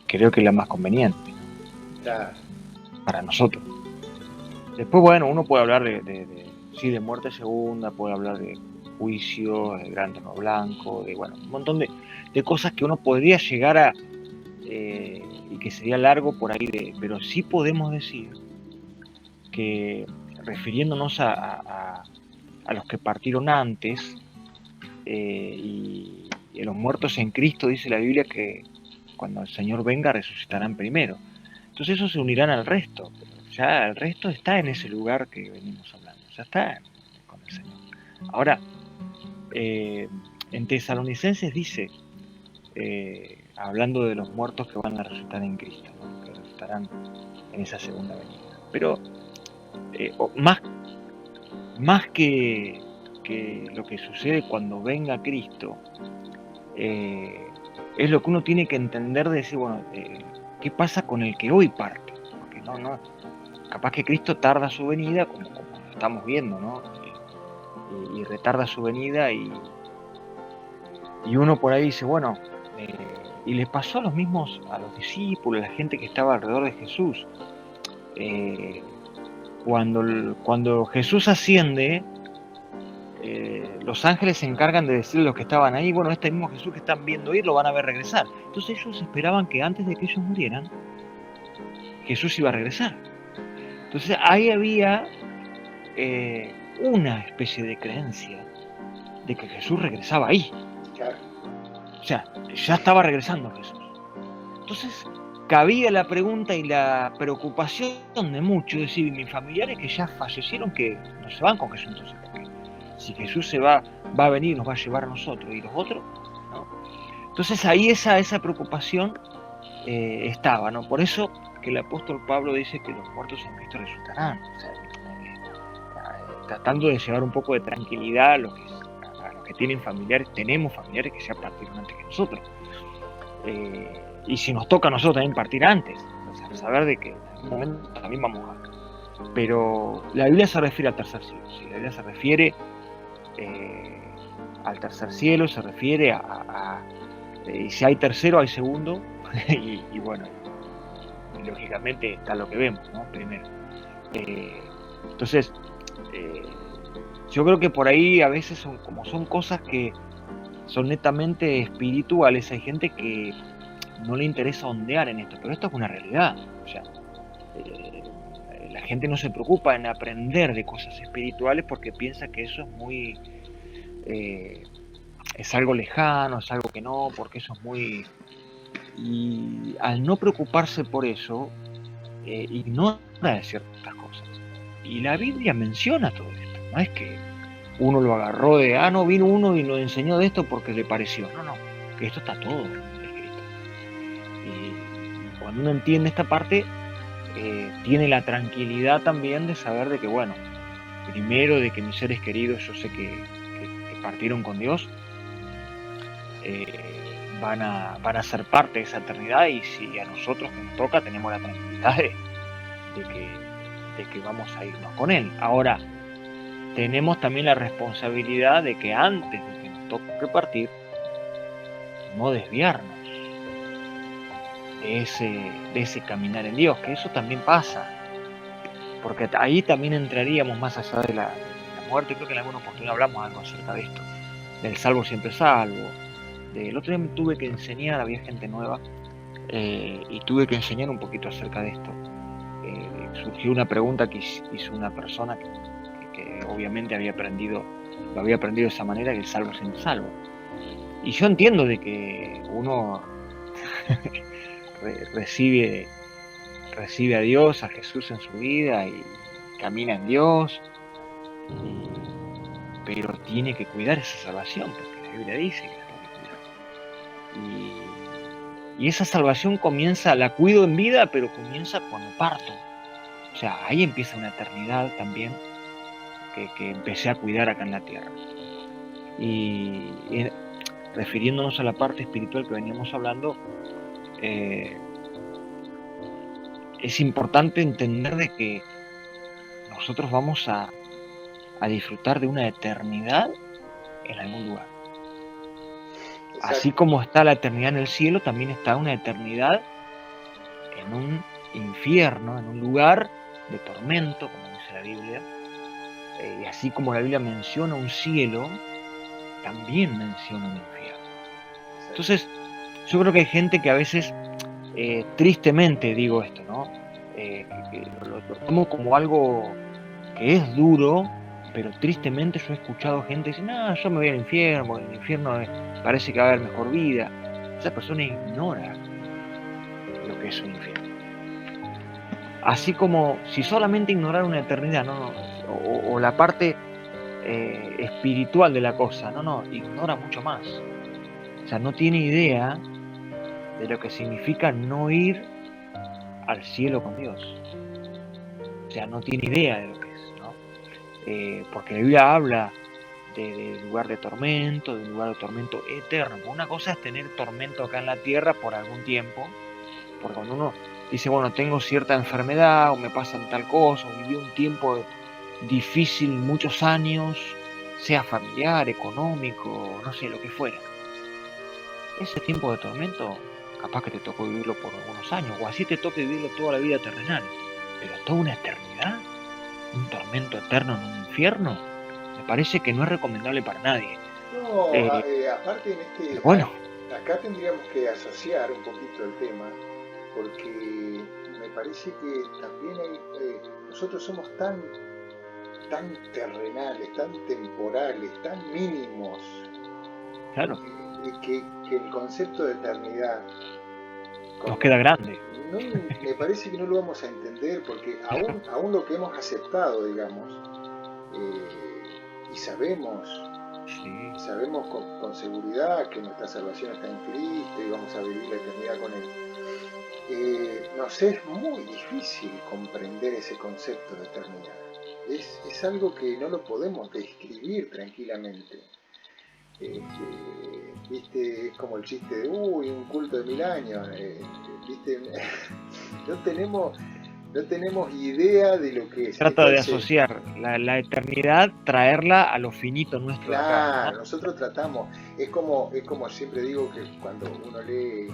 Creo que es la más conveniente Claro. para nosotros. Después, bueno, uno puede hablar sí, de muerte segunda, puede hablar de juicio, de gran trono blanco, de bueno, un montón de cosas que uno podría llegar a, y que sería largo por ahí, pero sí podemos decir que, refiriéndonos a los que partieron antes, y los muertos en Cristo, dice la Biblia que cuando el Señor venga resucitarán primero. Entonces esos se unirán al resto. Ya el resto está en ese lugar que venimos hablando, ya está con el Señor. Ahora, en Tesalonicenses dice, hablando de los muertos que van a resucitar en Cristo, ¿no? Que resucitarán en esa segunda venida. Pero más que lo que sucede cuando venga Cristo, es lo que uno tiene que entender de decir, bueno, ¿qué pasa con el que hoy parte? Porque no, capaz que Cristo tarda su venida, como lo estamos viendo, ¿no? Y retarda su venida y uno por ahí dice, bueno, y le pasó a los mismos, a los discípulos, a la gente que estaba alrededor de Jesús. Cuando Jesús asciende, los ángeles se encargan de decirle a los que estaban ahí, bueno, este mismo Jesús que están viendo ir lo van a ver regresar. Entonces ellos esperaban que antes de que ellos murieran, Jesús iba a regresar. Entonces ahí había una especie de creencia de que Jesús regresaba ahí. O sea, ya estaba regresando Jesús. Entonces cabía la pregunta y la preocupación de muchos, es decir, mis familiares que ya fallecieron, que no se van con Jesús, entonces, porque si Jesús se va a venir, nos va a llevar a nosotros, y los otros, ¿no? Entonces ahí esa preocupación estaba, ¿no? Por eso que el apóstol Pablo dice que los muertos en Cristo resucitarán, o sea, tratando de llevar un poco de tranquilidad a los que tienen familiares, tenemos familiares que ya partieron antes que nosotros. Y si nos toca a nosotros también partir antes, o sea, saber de que en algún momento también vamos a... Pero la Biblia se refiere al tercer cielo, ¿sí? La Biblia se refiere al tercer cielo, se refiere y si hay tercero hay segundo, y bueno, lógicamente está lo que vemos, ¿no? Primero. Entonces, yo creo que por ahí a veces son cosas que son netamente espirituales. Hay gente que no le interesa ondear en esto, pero esto es una realidad. O sea, la gente no se preocupa en aprender de cosas espirituales porque piensa que eso es muy es algo lejano, es algo que no, porque eso es muy... Y al no preocuparse por eso, ignora ciertas cosas. Y la Biblia menciona todo esto. No es que uno lo agarró de, no, vino uno y nos enseñó de esto porque le pareció. No, que esto está todo escrito. Y cuando uno entiende esta parte, tiene la tranquilidad también de saber de que, bueno, primero de que mis seres queridos, yo sé que partieron con Dios, van a ser parte de esa eternidad, y si a nosotros que nos toca, tenemos la tranquilidad de que vamos a irnos con Él. Ahora, tenemos también la responsabilidad de que antes de que nos toque partir, no desviarnos de ese caminar en Dios, que eso también pasa, porque ahí también entraríamos más allá de la muerte. Creo que en alguna oportunidad hablamos algo acerca de esto, del salvo siempre salvo. El otro día me tuve que enseñar, había gente nueva, y tuve que enseñar un poquito acerca de esto. Surgió una pregunta que hizo una persona que obviamente lo había aprendido de esa manera, que el salvo siempre salvo. Y yo entiendo de que uno recibe a Dios, a Jesús en su vida, y camina en Dios, pero tiene que cuidar esa salvación, porque la Biblia dice que la tiene que cuidar. Y esa salvación la cuido en vida, pero comienza cuando parto. O sea, ahí empieza una eternidad también que empecé a cuidar acá en la tierra. Y refiriéndonos a la parte espiritual que veníamos hablando, es importante entender de que nosotros vamos a disfrutar de una eternidad en algún lugar. Exacto. Así como está la eternidad en el cielo, también está una eternidad en un infierno, en un lugar de tormento, como dice la Biblia. Y así como la Biblia menciona un cielo, también menciona un infierno. Entonces, yo creo que hay gente que a veces, tristemente digo esto, ¿no? Lo tomo como algo que es duro, pero tristemente yo he escuchado gente decir, yo me voy al infierno, en el infierno parece que va a haber mejor vida. Esa persona ignora lo que es un infierno. Así como si solamente ignorar una eternidad, o la parte espiritual de la cosa, ignora mucho más. O sea, no tiene idea de lo que significa no ir al cielo con Dios. O sea, no tiene idea de lo que es, ¿no? Porque la Biblia habla de lugar de tormento eterno. Una cosa es tener tormento acá en la tierra por algún tiempo, porque cuando uno dice, bueno, tengo cierta enfermedad o me pasan tal cosa, o viví un tiempo difícil muchos años, sea familiar, económico, no sé, lo que fuera. Ese tiempo de tormento, capaz que te tocó vivirlo por algunos años, o así te toque vivirlo toda la vida terrenal, pero toda una eternidad, un tormento eterno en un infierno, me parece que no es recomendable para nadie. No, aparte Bueno, acá tendríamos que asociar un poquito el tema, porque me parece que también nosotros somos tan terrenales, tan temporales, tan mínimos, claro, que el concepto de eternidad nos queda grande. no, me parece que no lo vamos a entender, porque aún lo que hemos aceptado, digamos, y sabemos con seguridad que nuestra salvación está en Cristo y vamos a vivir la eternidad con Él, nos es muy difícil comprender ese concepto de eternidad. Es algo que no lo podemos describir tranquilamente. ¿Viste? Es como el chiste de un culto de 1000 años. ¿Viste? No tenemos idea de lo que es. Trata de asociar la eternidad, traerla a lo finito nuestro. Claro, acá, ¿no? nosotros tratamos, es como siempre digo, que cuando uno lee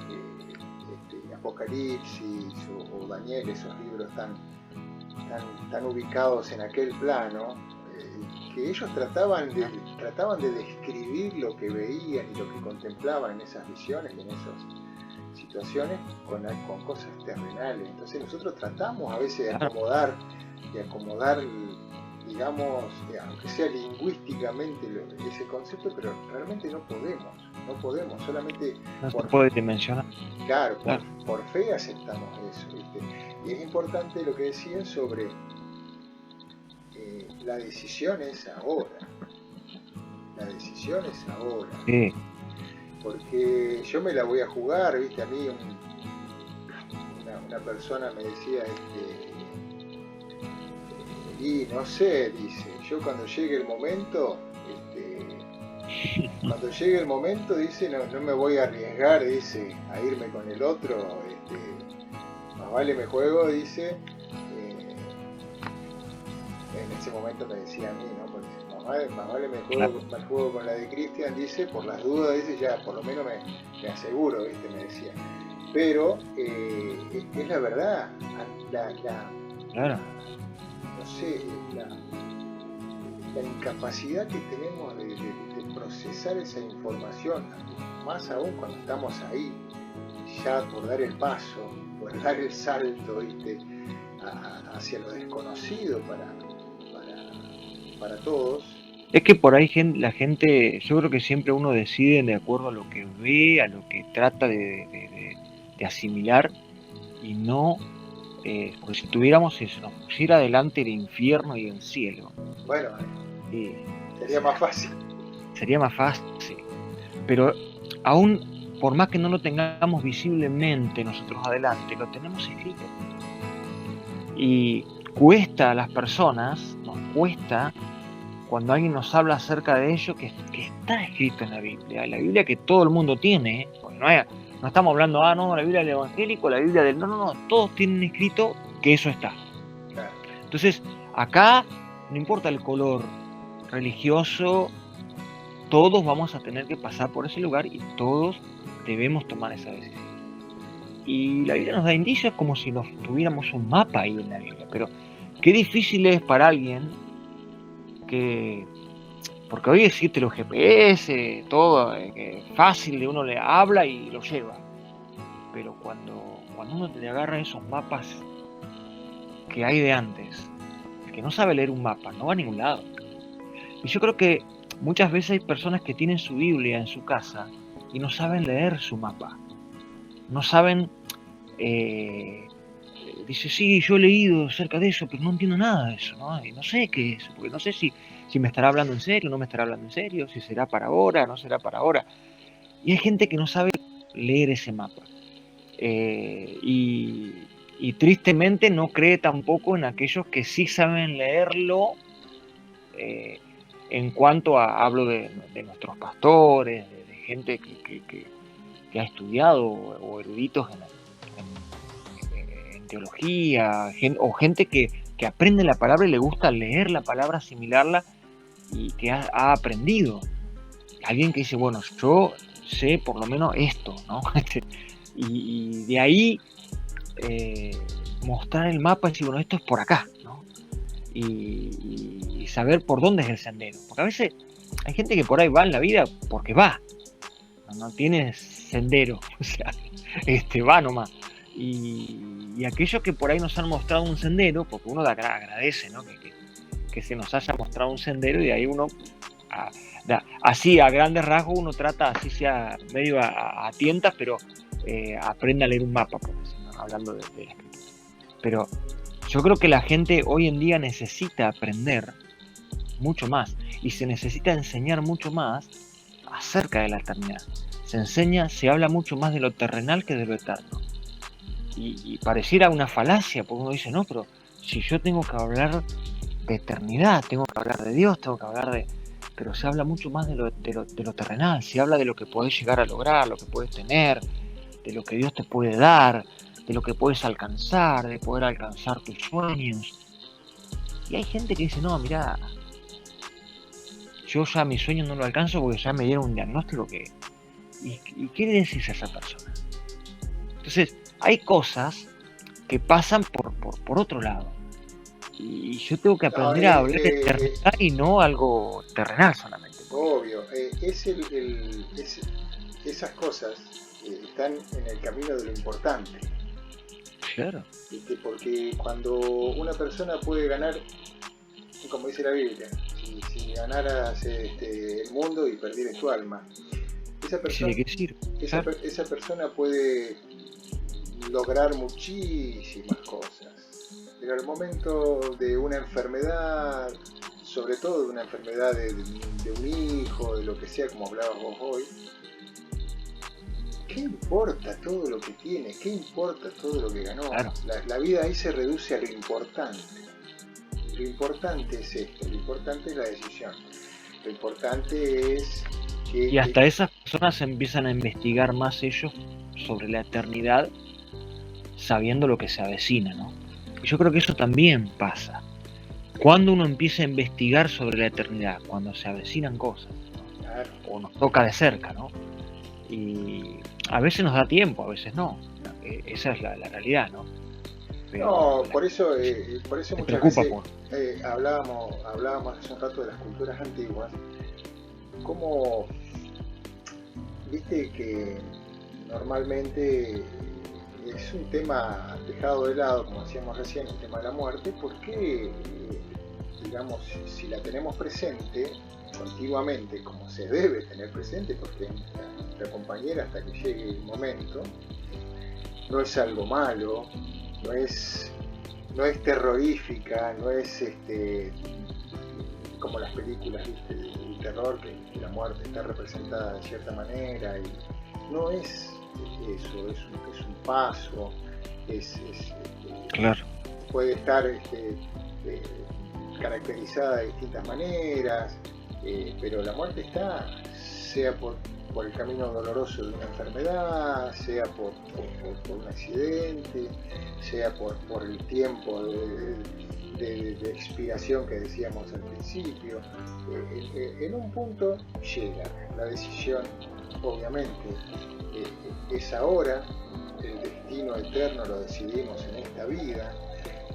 Apocalipsis o Daniel, esos libros tan ubicados en aquel plano, que ellos trataban de describir lo que veían y lo que contemplaban en esas visiones, en esas situaciones, con cosas terrenales. Entonces nosotros tratamos a veces de acomodar, digamos, aunque sea lingüísticamente ese concepto, pero realmente no podemos, solamente no se puede dimensionar. Claro, por fe aceptamos eso, ¿viste? Y es importante lo que decían sobre la decisión es ahora. Sí. Porque yo me la voy a jugar, ¿viste? A mí una persona me decía, y no sé, dice, yo cuando llegue el momento, dice, no me voy a arriesgar, dice, a irme con el otro, más vale me juego, dice. En ese momento me decía a mí, ¿no? Porque más vale me juego con la de Cristian, dice, por las dudas, dice, ya por lo menos me aseguro, ¿viste? Me decía. Pero es la verdad, Claro. No sé, la incapacidad que tenemos de procesar esa información, más aún cuando estamos ahí, ya por dar el paso, por dar el salto, ¿viste? Hacia lo desconocido para todos. Es que por ahí la gente, yo creo que siempre uno decide de acuerdo a lo que ve, a lo que trata de asimilar, y no, porque si tuviéramos eso, nos pusiera adelante el infierno y el cielo. Bueno, sería más fácil. Sería más fácil. Pero aún, por más que no lo tengamos visiblemente nosotros adelante, lo tenemos escrito. Y cuesta a las personas, nos cuesta cuando alguien nos habla acerca de ello, que está escrito en la Biblia que todo el mundo tiene, porque no estamos hablando, la Biblia del evangélico, la Biblia del... No, todos tienen escrito que eso está. Claro. Entonces, acá no importa el color religioso, todos vamos a tener que pasar por ese lugar y todos debemos tomar esa decisión. Y la Biblia nos da indicios como si nos tuviéramos un mapa ahí en la Biblia, pero qué difícil es para alguien porque hoy existe los GPS, todo, fácil, de uno le habla y lo lleva, pero cuando uno le agarra esos mapas que hay de antes, el que no sabe leer un mapa no va a ningún lado. Y yo creo que muchas veces hay personas que tienen su Biblia en su casa y no saben leer su mapa, no saben, dice, sí, yo he leído acerca de eso, pero no entiendo nada de eso, ¿no? Y no sé qué es, porque no sé si me estará hablando en serio, no me estará hablando en serio, si será para ahora, no será para ahora. Y hay gente que no sabe leer ese mapa. Y tristemente no cree tampoco en aquellos que sí saben leerlo, en cuanto hablo de nuestros pastores, de gente que ha estudiado, o eruditos en teología, o gente que aprende la palabra y le gusta leer la palabra, asimilarla, y que ha aprendido. Alguien que dice, bueno, yo sé por lo menos esto, ¿no? y de ahí mostrar el mapa y decir, bueno, esto es por acá, ¿no? Y saber por dónde es el sendero. Porque a veces hay gente que por ahí va en la vida porque va, no tiene sendero, o sea, va nomás. Y aquellos que por ahí nos han mostrado un sendero, porque uno agradece, ¿no? Que se nos haya mostrado un sendero, y de ahí uno, así a grandes rasgos, uno trata, así sea medio a tientas, pero aprende a leer un mapa, por decir, ¿no? Hablando de la escritura. Pero yo creo que la gente hoy en día necesita aprender mucho más, y se necesita enseñar mucho más acerca de la eternidad. Se habla mucho más de lo terrenal que de lo eterno. Y pareciera una falacia, porque uno dice, no, pero si yo tengo que hablar de eternidad, tengo que hablar de Dios, tengo que hablar de... Pero se habla mucho más de lo terrenal, se habla de lo que podés llegar a lograr, lo que podés tener, de lo que Dios te puede dar, de lo que puedes alcanzar, de poder alcanzar tus sueños. Y hay gente que dice, no, mirá, yo ya mi sueño no lo alcanzo porque ya me dieron un diagnóstico que... ¿Y qué le decís a esa persona? Entonces, hay cosas que pasan por otro lado. Y yo tengo que aprender a hablar de eternidad y no algo terrenal solamente. Obvio, esas cosas están en el camino de lo importante. Claro. Porque cuando una persona puede ganar, como dice la Biblia, si ganaras el mundo y perdieras tu alma, esa persona puede lograr muchísimas cosas. Pero al momento de una enfermedad, sobre todo de una enfermedad de un hijo, de lo que sea, como hablabas vos hoy, ¿qué importa todo lo que tiene? ¿Qué importa todo lo que ganó? Claro. La vida ahí se reduce a lo importante. Lo importante es esto, lo importante es la decisión. Lo importante es que... Y hasta esas personas empiezan a investigar más ellos sobre la eternidad, sabiendo lo que se avecina, ¿no? Y yo creo que eso también pasa. Cuando uno empieza a investigar sobre la eternidad, cuando se avecinan cosas, ¿no? Claro. O nos toca de cerca, ¿no? Y a veces nos da tiempo, a veces no. Esa es la realidad, ¿no? Pero por eso muchas veces hablábamos hace un rato de las culturas antiguas, como viste que normalmente es un tema dejado de lado, como decíamos recién, el tema de la muerte, porque digamos, si la tenemos presente continuamente, como se debe tener presente, porque es nuestra compañera hasta que llegue el momento, no es algo malo, no es terrorífica, no es como las películas, ¿viste?, de terror, que la muerte está representada de cierta manera, y no es eso, es un paso, claro. Puede estar caracterizada de distintas maneras, pero la muerte está, sea por el camino doloroso de una enfermedad, sea por un accidente, sea por el tiempo de expiración que decíamos al principio. En un punto llega la decisión, obviamente, es ahora, el destino eterno lo decidimos en esta vida,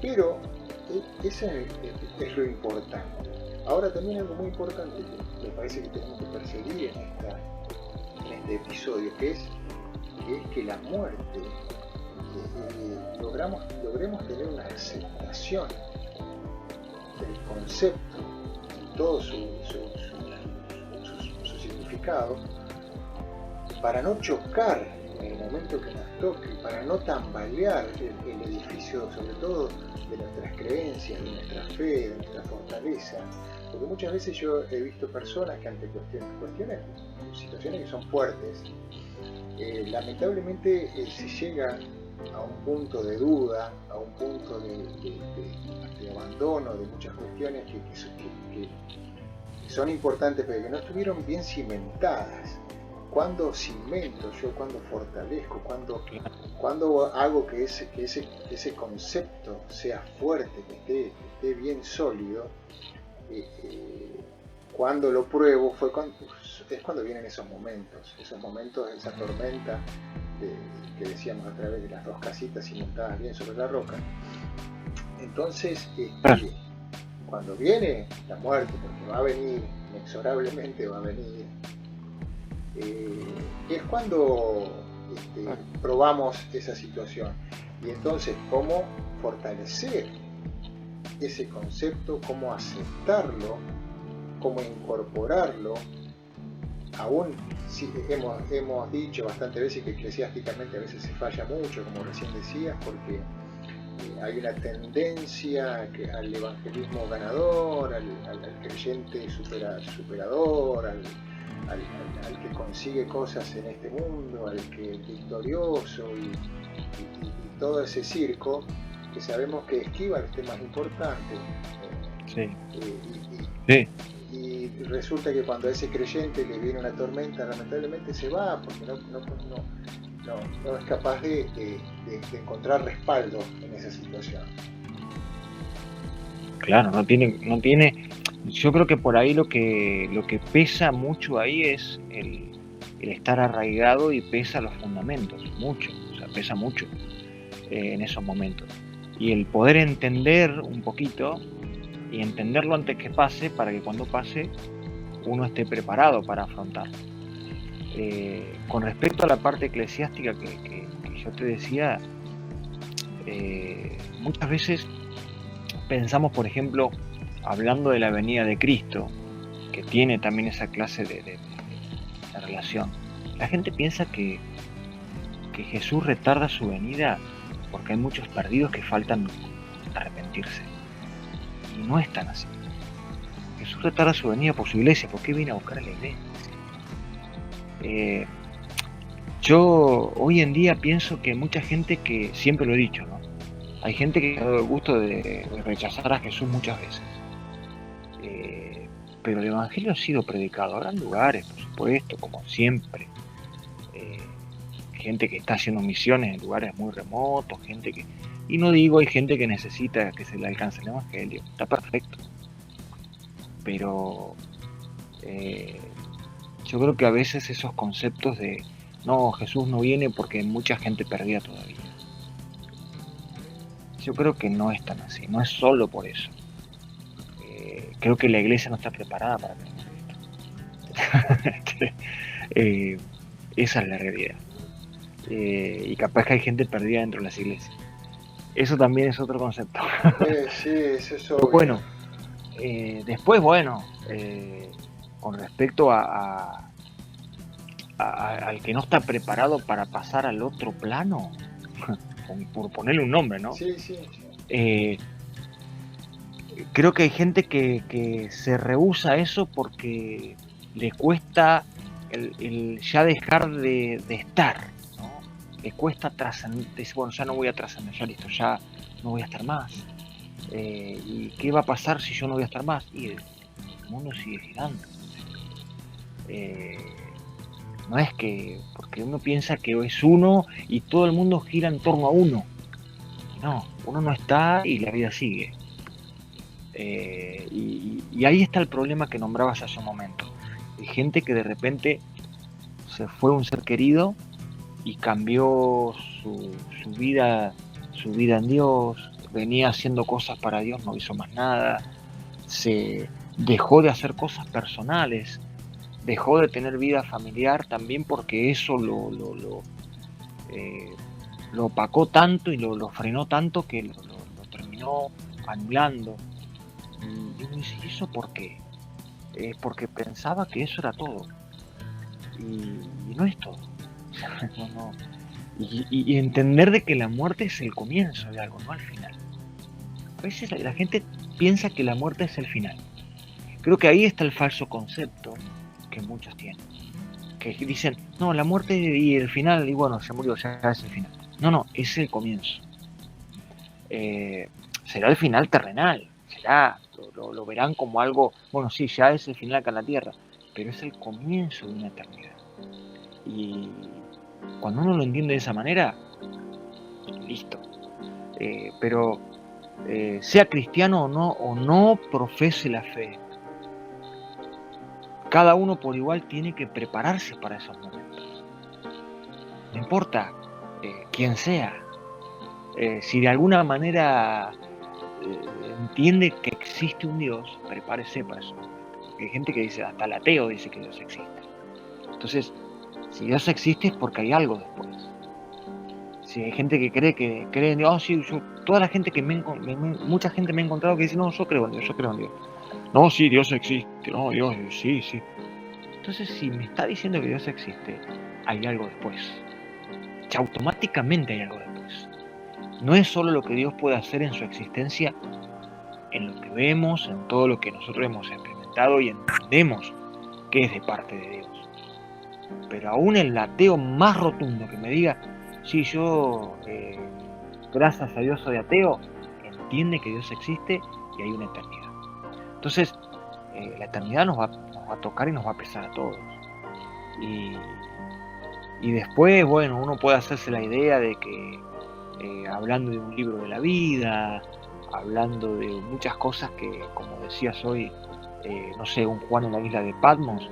pero eso es lo importante. Ahora también algo muy importante que me parece que tenemos que perseguir en este episodio, que es que la muerte logremos tener una aceptación del concepto en todo su significado, para no chocar en el momento que nos toque, para no tambalear el edificio, sobre todo de nuestras creencias, de nuestra fe, de nuestra fortaleza. Porque muchas veces yo he visto personas que ante cuestiones, situaciones que son fuertes, lamentablemente se llega a un punto de duda, a un punto de abandono de muchas cuestiones que son importantes, pero que no estuvieron bien cimentadas. ¿Cuándo cimento yo? ¿Cuándo fortalezco? ¿Cuándo hago que ese concepto sea fuerte, que esté bien sólido? Cuando lo pruebo es cuando vienen esos momentos, esa tormenta que decíamos a través de las dos casitas cimentadas bien sobre la roca. Entonces, cuando viene la muerte, porque va a venir, inexorablemente va a venir, es cuando probamos esa situación. Y entonces, ¿cómo fortalecer ese concepto? ¿Cómo aceptarlo? ¿Cómo incorporarlo? Aún si hemos dicho bastantes veces que eclesiásticamente a veces se falla mucho, como recién decías, porque hay una tendencia al evangelismo ganador, al creyente superador, al que consigue cosas en este mundo, al que es victorioso y todo ese circo que sabemos que esquiva los temas importantes. Y resulta que cuando a ese creyente le viene una tormenta, lamentablemente se va porque no es capaz de encontrar respaldo en esa situación. Claro, no tiene. Yo creo que por ahí lo que pesa mucho ahí es el estar arraigado, y pesa los fundamentos, mucho, o sea, pesa mucho en esos momentos. Y el poder entender un poquito, y entenderlo antes que pase, para que cuando pase uno esté preparado para afrontarlo. Con respecto a la parte eclesiástica que yo te decía, muchas veces pensamos, por ejemplo, hablando de la venida de Cristo, que tiene también esa clase de relación. La gente piensa que Jesús retarda su venida porque hay muchos perdidos que faltan arrepentirse. Y no es tan así. Jesús retarda su venida por su iglesia, porque viene a buscar a la iglesia. Yo hoy en día pienso que mucha gente, que siempre lo he dicho, ¿no? Hay gente que ha dado el gusto de rechazar a Jesús muchas veces. Pero el evangelio ha sido predicado. Habrá lugares, por supuesto, como siempre. Gente que está haciendo misiones en lugares muy remotos, y no digo, hay gente que necesita que se le alcance el evangelio. Está perfecto. Pero yo creo que a veces esos conceptos de no, Jesús no viene porque hay mucha gente perdida todavía. Yo creo que no es tan así, no es solo por eso. Creo que la iglesia no está preparada para esto. Esa es la realidad. Y capaz que hay gente perdida dentro de las iglesias. Eso también es otro concepto. Sí, es eso. Bueno, después, con respecto al que no está preparado para pasar al otro plano, por ponerle un nombre, ¿no? Sí. Creo que hay gente que se rehúsa a eso porque le cuesta el ya dejar de estar, ¿no? Le cuesta trascender. Bueno, ya no voy a trascender, ya listo, ya no voy a estar más. ¿Y qué va a pasar si yo no voy a estar más? Y el mundo sigue girando. No es que, porque uno piensa que es uno y todo el mundo gira en torno a uno. No, uno no está y la vida sigue. Y ahí está el problema que nombrabas hace un momento. Hay gente que de repente se fue un ser querido y cambió su vida en Dios, venía haciendo cosas para Dios, no hizo más nada, se dejó de hacer cosas personales, dejó de tener vida familiar también porque eso lo opacó tanto y lo frenó tanto que lo terminó anulando. Y uno dice, ¿y eso por qué? Porque pensaba que eso era todo. Y no es todo. No. Y entender de que la muerte es el comienzo de algo, no al final. A veces la gente piensa que la muerte es el final. Creo que ahí está el falso concepto que muchos tienen. que dicen, no, la muerte y el final, y bueno, se murió, ya es el final. No, es el comienzo. Será el final terrenal, lo verán como algo, bueno, sí, ya es el final acá en la tierra, pero es el comienzo de una eternidad. Y cuando uno lo entiende de esa manera, listo. Pero sea cristiano o no profese la fe, cada uno por igual tiene que prepararse para esos momentos. No importa quién sea. Si de alguna manera entiende que existe un Dios, prepárese para eso. Porque hay gente que dice, hasta el ateo dice que Dios existe. Entonces, si Dios existe es porque hay algo después. Si hay gente que cree en Dios, sí, toda la gente mucha gente me ha encontrado que dice, no, yo creo en Dios. No, sí, Dios existe, no, Dios, sí. Entonces, si me está diciendo que Dios existe, hay algo después. Ya automáticamente hay algo después. No es solo lo que Dios puede hacer en su existencia, en lo que vemos, en todo lo que nosotros hemos experimentado y entendemos que es de parte de Dios. Pero aún el ateo más rotundo que me diga, sí, yo, gracias a Dios soy ateo, entiende que Dios existe y hay una eternidad. Entonces, la eternidad nos va a tocar y nos va a pesar a todos. Y después, bueno, uno puede hacerse la idea de que hablando de un libro de la vida, hablando de muchas cosas que, como decías hoy, no sé, un Juan en la isla de Patmos,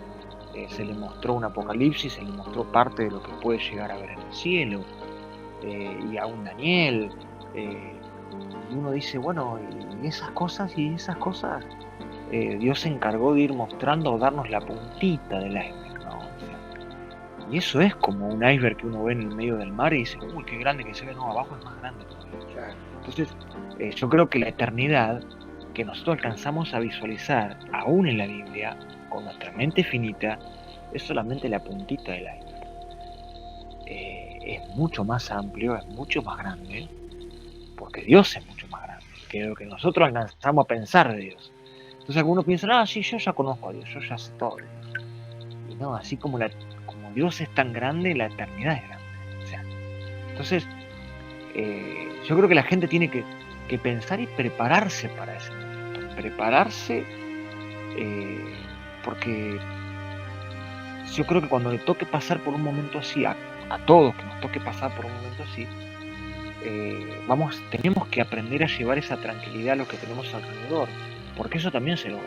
se le mostró un apocalipsis, se le mostró parte de lo que puede llegar a ver en el cielo, y a un Daniel, y uno dice, bueno, y esas cosas, Dios se encargó de ir mostrando o darnos la puntita del iceberg, ¿no? O sea, y eso es como un iceberg que uno ve en el medio del mar y dice, uy, qué grande que se ve, no, abajo es más grande todavía. Entonces, yo creo que la eternidad que nosotros alcanzamos a visualizar, aún en la Biblia, con nuestra mente finita, es solamente la puntita del iceberg. Es mucho más amplio, es mucho más grande, porque Dios es mucho más grande que lo que nosotros alcanzamos a pensar de Dios. Entonces algunos piensan, sí, yo ya conozco a Dios, yo ya sé todo de Dios. Y no, así como Dios es tan grande, la eternidad es grande. O sea, entonces, yo creo que la gente tiene que pensar y prepararse para ese momento. Prepararse, porque yo creo que cuando le toque pasar por un momento así, a todos que nos toque pasar por un momento así, tenemos que aprender a llevar esa tranquilidad a lo que tenemos alrededor, porque eso también se logra.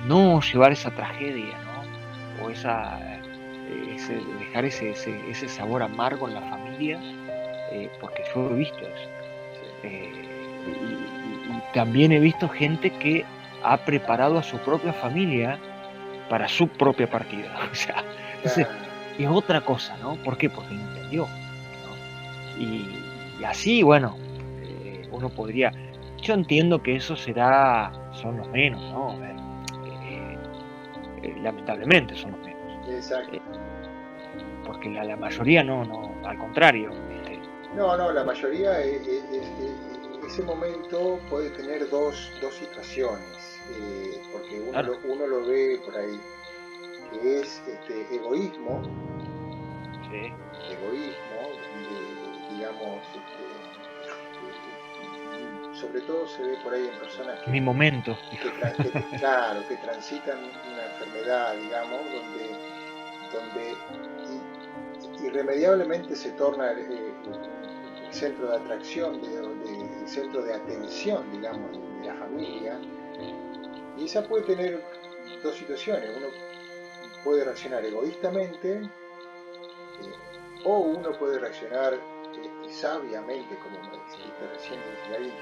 No llevar esa tragedia, ¿no? O dejar ese sabor amargo en la familia, porque yo he visto eso. Y también he visto gente que ha preparado a su propia familia para su propia partida. O sea, entonces, es otra cosa, ¿no? ¿Por qué? Porque lo entendió, ¿no? Y así, bueno, uno podría... Yo entiendo que eso son los menos, ¿no? Lamentablemente son los menos. Exacto. Porque la mayoría no, al contrario. No, la mayoría, ese momento puede tener dos situaciones, porque uno lo ve por ahí, que es egoísmo, sí. Digamos, sobre todo se ve por ahí en personas que, mi momento, claro, que transitan una enfermedad, digamos, donde irremediablemente se torna el centro de atracción, el centro de atención, digamos, de la familia. Y esa puede tener dos situaciones. Uno puede reaccionar egoístamente, o uno puede reaccionar sabiamente, como me dijiste recién, de alguien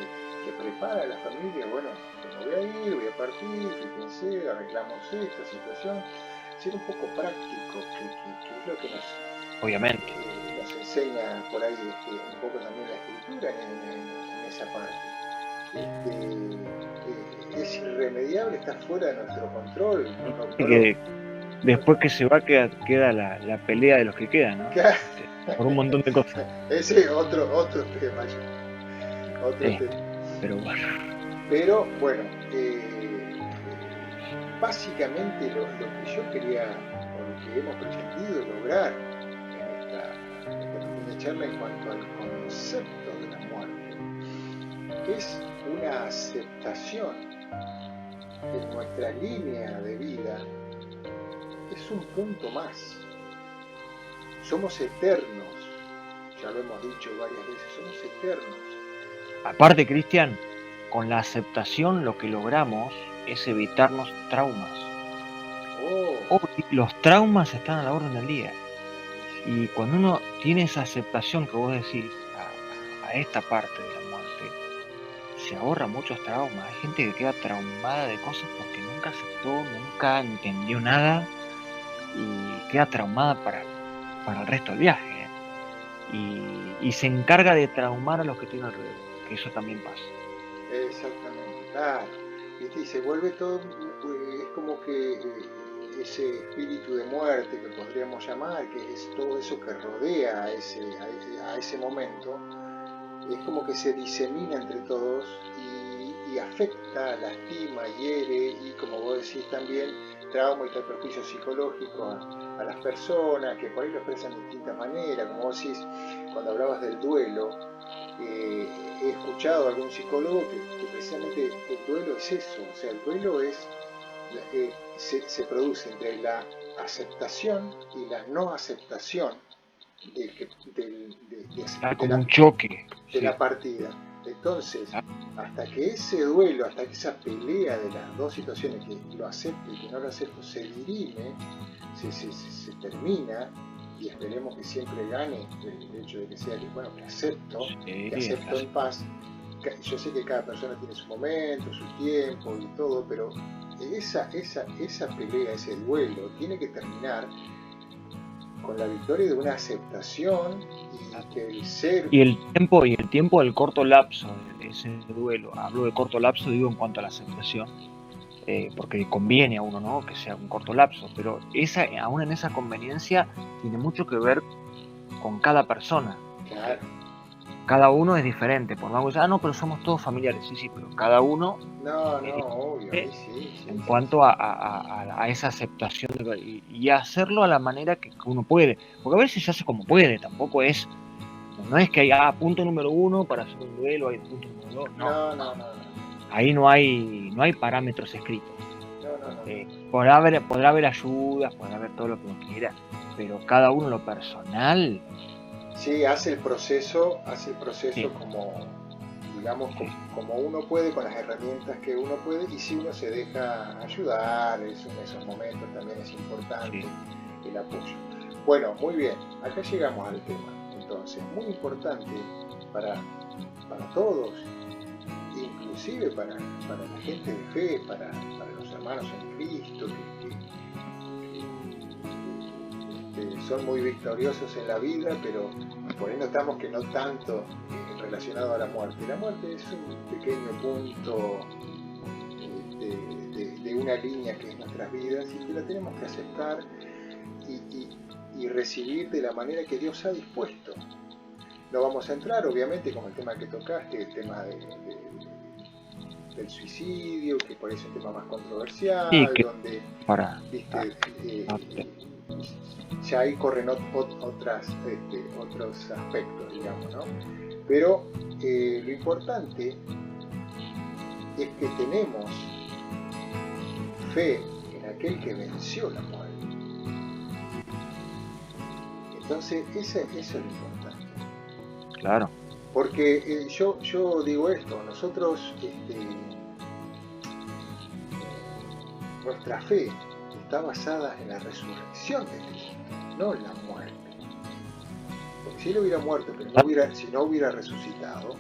que prepara a la familia. Bueno, me voy a ir, voy a partir, fíjense, arreglamos esta situación. Ser un poco práctico, que es lo que obviamente nos enseña por ahí un poco también la escritura en esa parte. Es irremediable, está fuera de nuestro control. Después que se va queda la pelea de los que quedan, ¿no? Por un montón de cosas. Ese es otro tema. Tema. Pero bueno. Pero bueno, básicamente lo que yo quería, o lo que hemos pretendido lograr en esta pequeña charla en cuanto al concepto de la muerte, es una aceptación en nuestra línea de vida. Es un punto más. Somos eternos, ya lo hemos dicho varias veces, somos eternos. Aparte, Cristian, con la aceptación lo que logramos es evitarnos traumas. Hoy los traumas están a la orden del día. Y cuando uno tiene esa aceptación que vos decís a esta parte de la muerte, se ahorra muchos traumas. Hay gente que queda traumada de cosas porque nunca aceptó, nunca entendió nada y queda traumada para el resto del viaje. Y se encarga de traumar a los que tienen alrededor, que eso también pasa. Exactamente, claro. Y se vuelve todo, es como que ese espíritu de muerte que podríamos llamar, que es todo eso que rodea a ese momento, es como que se disemina entre todos y afecta, lastima, hiere y, como vos decís también, trauma y tal perjuicio psicológico a las personas que por ahí lo expresan de distintas maneras. Como vos decís, cuando hablabas del duelo, he escuchado a algún psicólogo que precisamente el duelo es eso, o sea, el duelo es se produce entre la aceptación y la no aceptación como un choque de la partida. Entonces, hasta que ese duelo, hasta que esa pelea de las dos situaciones, que lo acepto y que no lo acepto, se dirime, se termina, y esperemos que siempre gane el hecho de que sea que acepto, que acepto en paz. Yo sé que cada persona tiene su momento, su tiempo y todo, pero esa pelea, ese duelo, tiene que terminar con la victoria de una aceptación y que el ser... Y el tiempo del corto lapso de ese duelo, hablo de corto lapso, digo en cuanto a la aceptación, porque conviene a uno, ¿no?, que sea un corto lapso, pero aún en esa conveniencia tiene mucho que ver con cada persona. Claro. Cada uno es diferente, por más que decir, no, pero somos todos familiares, sí, pero cada uno... obvio, sí, en cuanto a esa aceptación y hacerlo a la manera que uno puede, porque a veces se hace como puede, tampoco es, no es que hay punto número 1 para hacer un duelo, hay punto número 2, no. Ahí no hay parámetros escritos. Podrá haber ayudas, podrá haber todo lo que uno quiera, pero cada uno en lo personal... Sí, hace el proceso sí, como, digamos, como uno puede, con las herramientas que uno puede, y si uno se deja ayudar, en esos momentos también es importante el apoyo. Bueno, muy bien, acá llegamos al tema. Entonces, muy importante para todos, inclusive para la gente de fe, para los hermanos en Cristo, que son muy victoriosos en la vida, pero por ahí notamos que no tanto relacionado a la muerte. La muerte es un pequeño punto de una línea que es nuestras vidas y que la tenemos que aceptar y recibir de la manera que Dios ha dispuesto. No vamos a entrar, obviamente, con el tema que tocaste, el tema del suicidio, que por eso es un tema más controversial, donde ya ahí corren otros aspectos, digamos, ¿no? Pero lo importante es que tenemos fe en aquel que venció la muerte. Entonces, eso es lo importante. Claro. Porque yo digo esto, nosotros, nuestra fe está basada en la resurrección de Cristo, no en la muerte. Porque si él hubiera muerto, pero si no hubiera resucitado,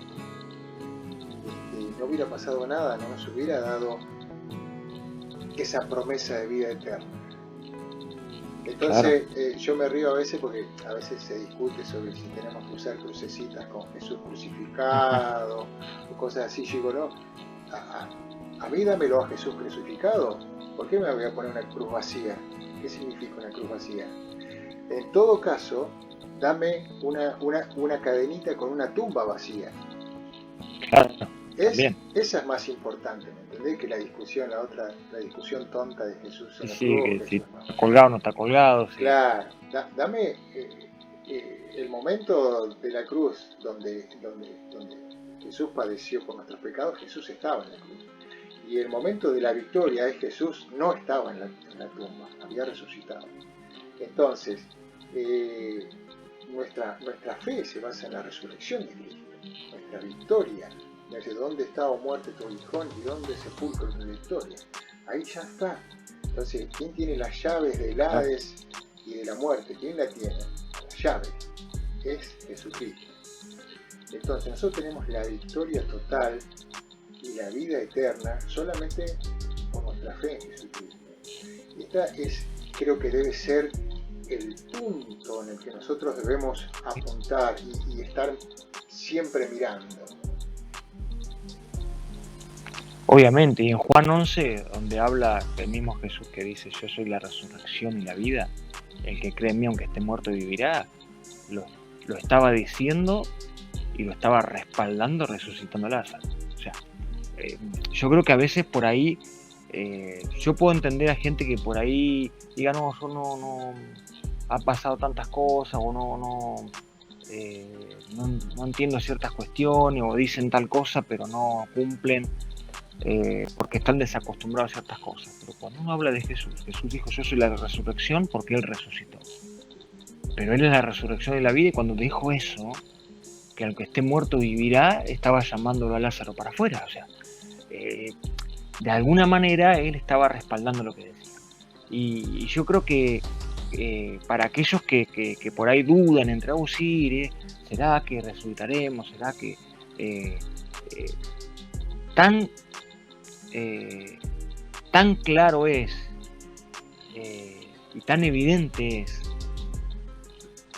no hubiera pasado nada, no nos hubiera dado esa promesa de vida eterna. Entonces, yo me río a veces porque a veces se discute sobre si tenemos que usar crucecitas con Jesús crucificado o cosas así. Yo digo, no, a mí dámelo a Jesús crucificado. ¿Por qué me voy a poner una cruz vacía? ¿Qué significa una cruz vacía? En todo caso, dame una cadenita con una tumba vacía. Claro. también. Esa es más importante, ¿me entendés? Que la discusión tonta de Jesús en la Sí, cruz, que si Jesús no. está colgado o no está colgado, sí. Claro, dame el momento de la cruz donde Jesús padeció por nuestros pecados. Jesús estaba en la cruz. Y el momento de la victoria es Jesús no estaba en la tumba, había resucitado. Entonces, nuestra fe se basa en la resurrección de Cristo, nuestra victoria. Desde dónde estaba muerte tu aguijón y dónde sepulcro tu victoria. Ahí ya está. Entonces, ¿quién tiene las llaves del Hades y de la muerte? ¿Quién la tiene? Las llaves. Es Jesucristo. Entonces, nosotros tenemos la victoria total y la vida eterna solamente por nuestra fe en Jesucristo. Y esta creo que debe ser el punto en el que nosotros debemos apuntar y estar siempre mirando. Obviamente, y en Juan 11, donde habla el mismo Jesús que dice, yo soy la resurrección y la vida, el que cree en mí aunque esté muerto vivirá, lo estaba diciendo y lo estaba respaldando resucitando a Lázaro. O sea, yo creo que a veces por ahí, yo puedo entender a gente que por ahí diga, no, yo no ha pasado tantas cosas, o no entiendo ciertas cuestiones, o dicen tal cosa pero no cumplen, porque están desacostumbrados a ciertas cosas. Pero cuando uno habla de Jesús dijo, yo soy la resurrección, porque Él resucitó. Pero Él es la resurrección y la vida, y cuando dijo eso, que al que esté muerto vivirá, estaba llamándolo a Lázaro para afuera. O sea, de alguna manera Él estaba respaldando lo que decía. Y yo creo que para aquellos que por ahí dudan entre ¿será que resucitaremos? ¿Será que tan claro es y tan evidente es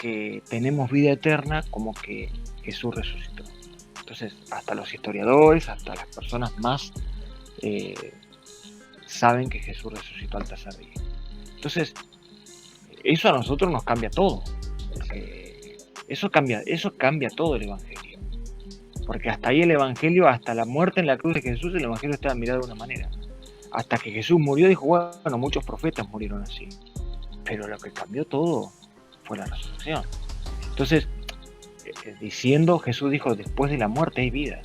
que tenemos vida eterna como que Jesús resucitó? Entonces, hasta los historiadores, hasta las personas más saben que Jesús resucitó al tercer día. Entonces, eso a nosotros nos cambia todo. Eso cambia todo el Evangelio. Porque hasta ahí el Evangelio, hasta la muerte en la cruz de Jesús, el Evangelio estaba mirado de una manera. Hasta que Jesús murió, dijo, bueno, muchos profetas murieron así. Pero lo que cambió todo fue la resurrección. Entonces, Jesús dijo, después de la muerte hay vida.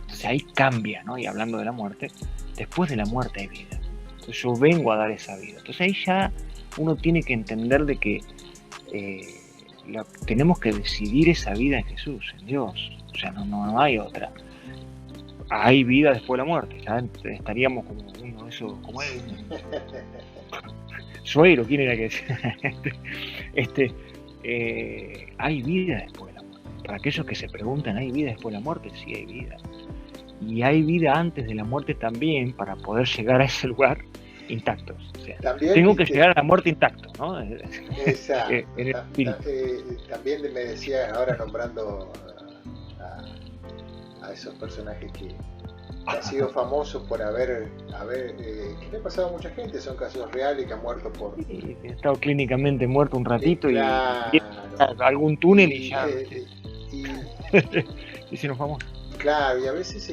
Entonces ahí cambia, ¿no? Y hablando de la muerte, después de la muerte hay vida. Entonces yo vengo a dar esa vida. Entonces ahí ya uno tiene que entender de que tenemos que decidir esa vida en Jesús, en Dios. O sea, no hay otra. Hay vida después de la muerte. Ya estaríamos como uno de esos, como es Sueiro, ¿quién era que decía? Hay vida después de la muerte. Para aquellos que se preguntan, ¿hay vida después de la muerte? Sí, hay vida. Y hay vida antes de la muerte también, para poder llegar a ese lugar intactos. O sea, también, tengo que llegar a la muerte intacto, ¿no? Exacto. También me decía, ahora nombrando a esos personajes que han sido famosos por haber que le ha pasado a mucha gente, son casos reales que han muerto por... Sí, he estado clínicamente muerto un ratito, claro, y algún túnel y ya... y si nos vamos... Claro, y a veces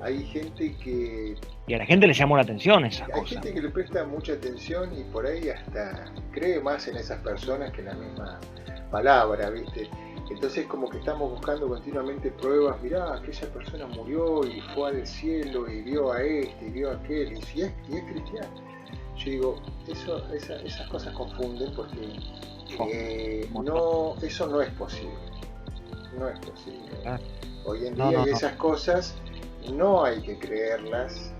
hay gente que... Y a la gente le llamó la atención esas cosas. Hay gente que le presta mucha atención y por ahí hasta cree más en esas personas que en la misma palabra, ¿viste? Entonces como que estamos buscando continuamente pruebas, mirá, aquella persona murió y fue al cielo y vio a este y vio a aquel, y es cristiano. Yo digo, esas cosas confunden porque eso no es posible. No es posible. Hoy en día esas cosas no hay que creerlas.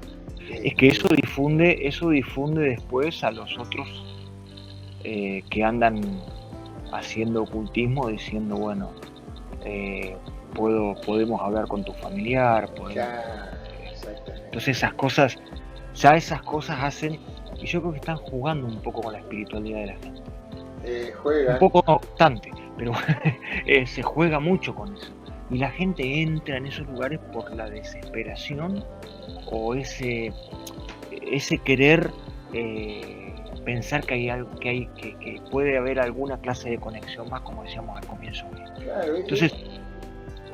Es que eso difunde después a los otros que andan haciendo ocultismo, diciendo, bueno, podemos hablar con tu familiar, entonces esas cosas hacen, y yo creo que están jugando un poco con la espiritualidad de la gente. Juegan. Un poco no obstante, pero se juega mucho con eso. Y la gente entra en esos lugares por la desesperación o ese querer pensar que hay algo, que puede haber alguna clase de conexión más, como decíamos al comienzo. Claro, entonces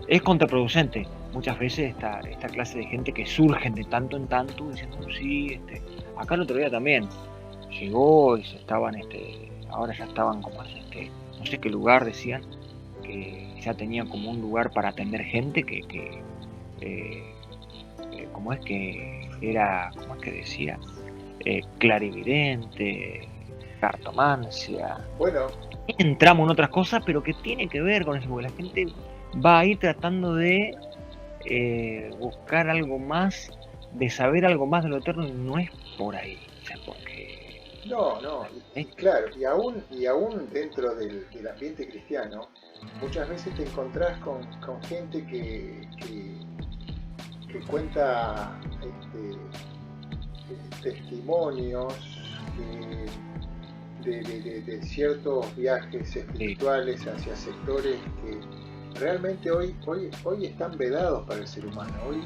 es contraproducente muchas veces esta clase de gente que surgen de tanto en tanto diciendo, sí, acá el otro día también llegó y se estaban, ahora ya estaban como no sé qué lugar decían, que ya tenían como un lugar para atender gente ¿cómo es que era? ¿Cómo es que decía? Clarividente, cartomancia. Bueno, entramos en otras cosas, pero que tiene que ver con eso, porque la gente va a ir tratando de buscar algo más, de saber algo más de lo eterno, y no es por ahí, o sea, porque... no, y claro, y aún dentro del ambiente cristiano, muchas veces te encontrás con gente que cuenta testimonios de ciertos viajes espirituales hacia sectores que realmente hoy están vedados para el ser humano. Hoy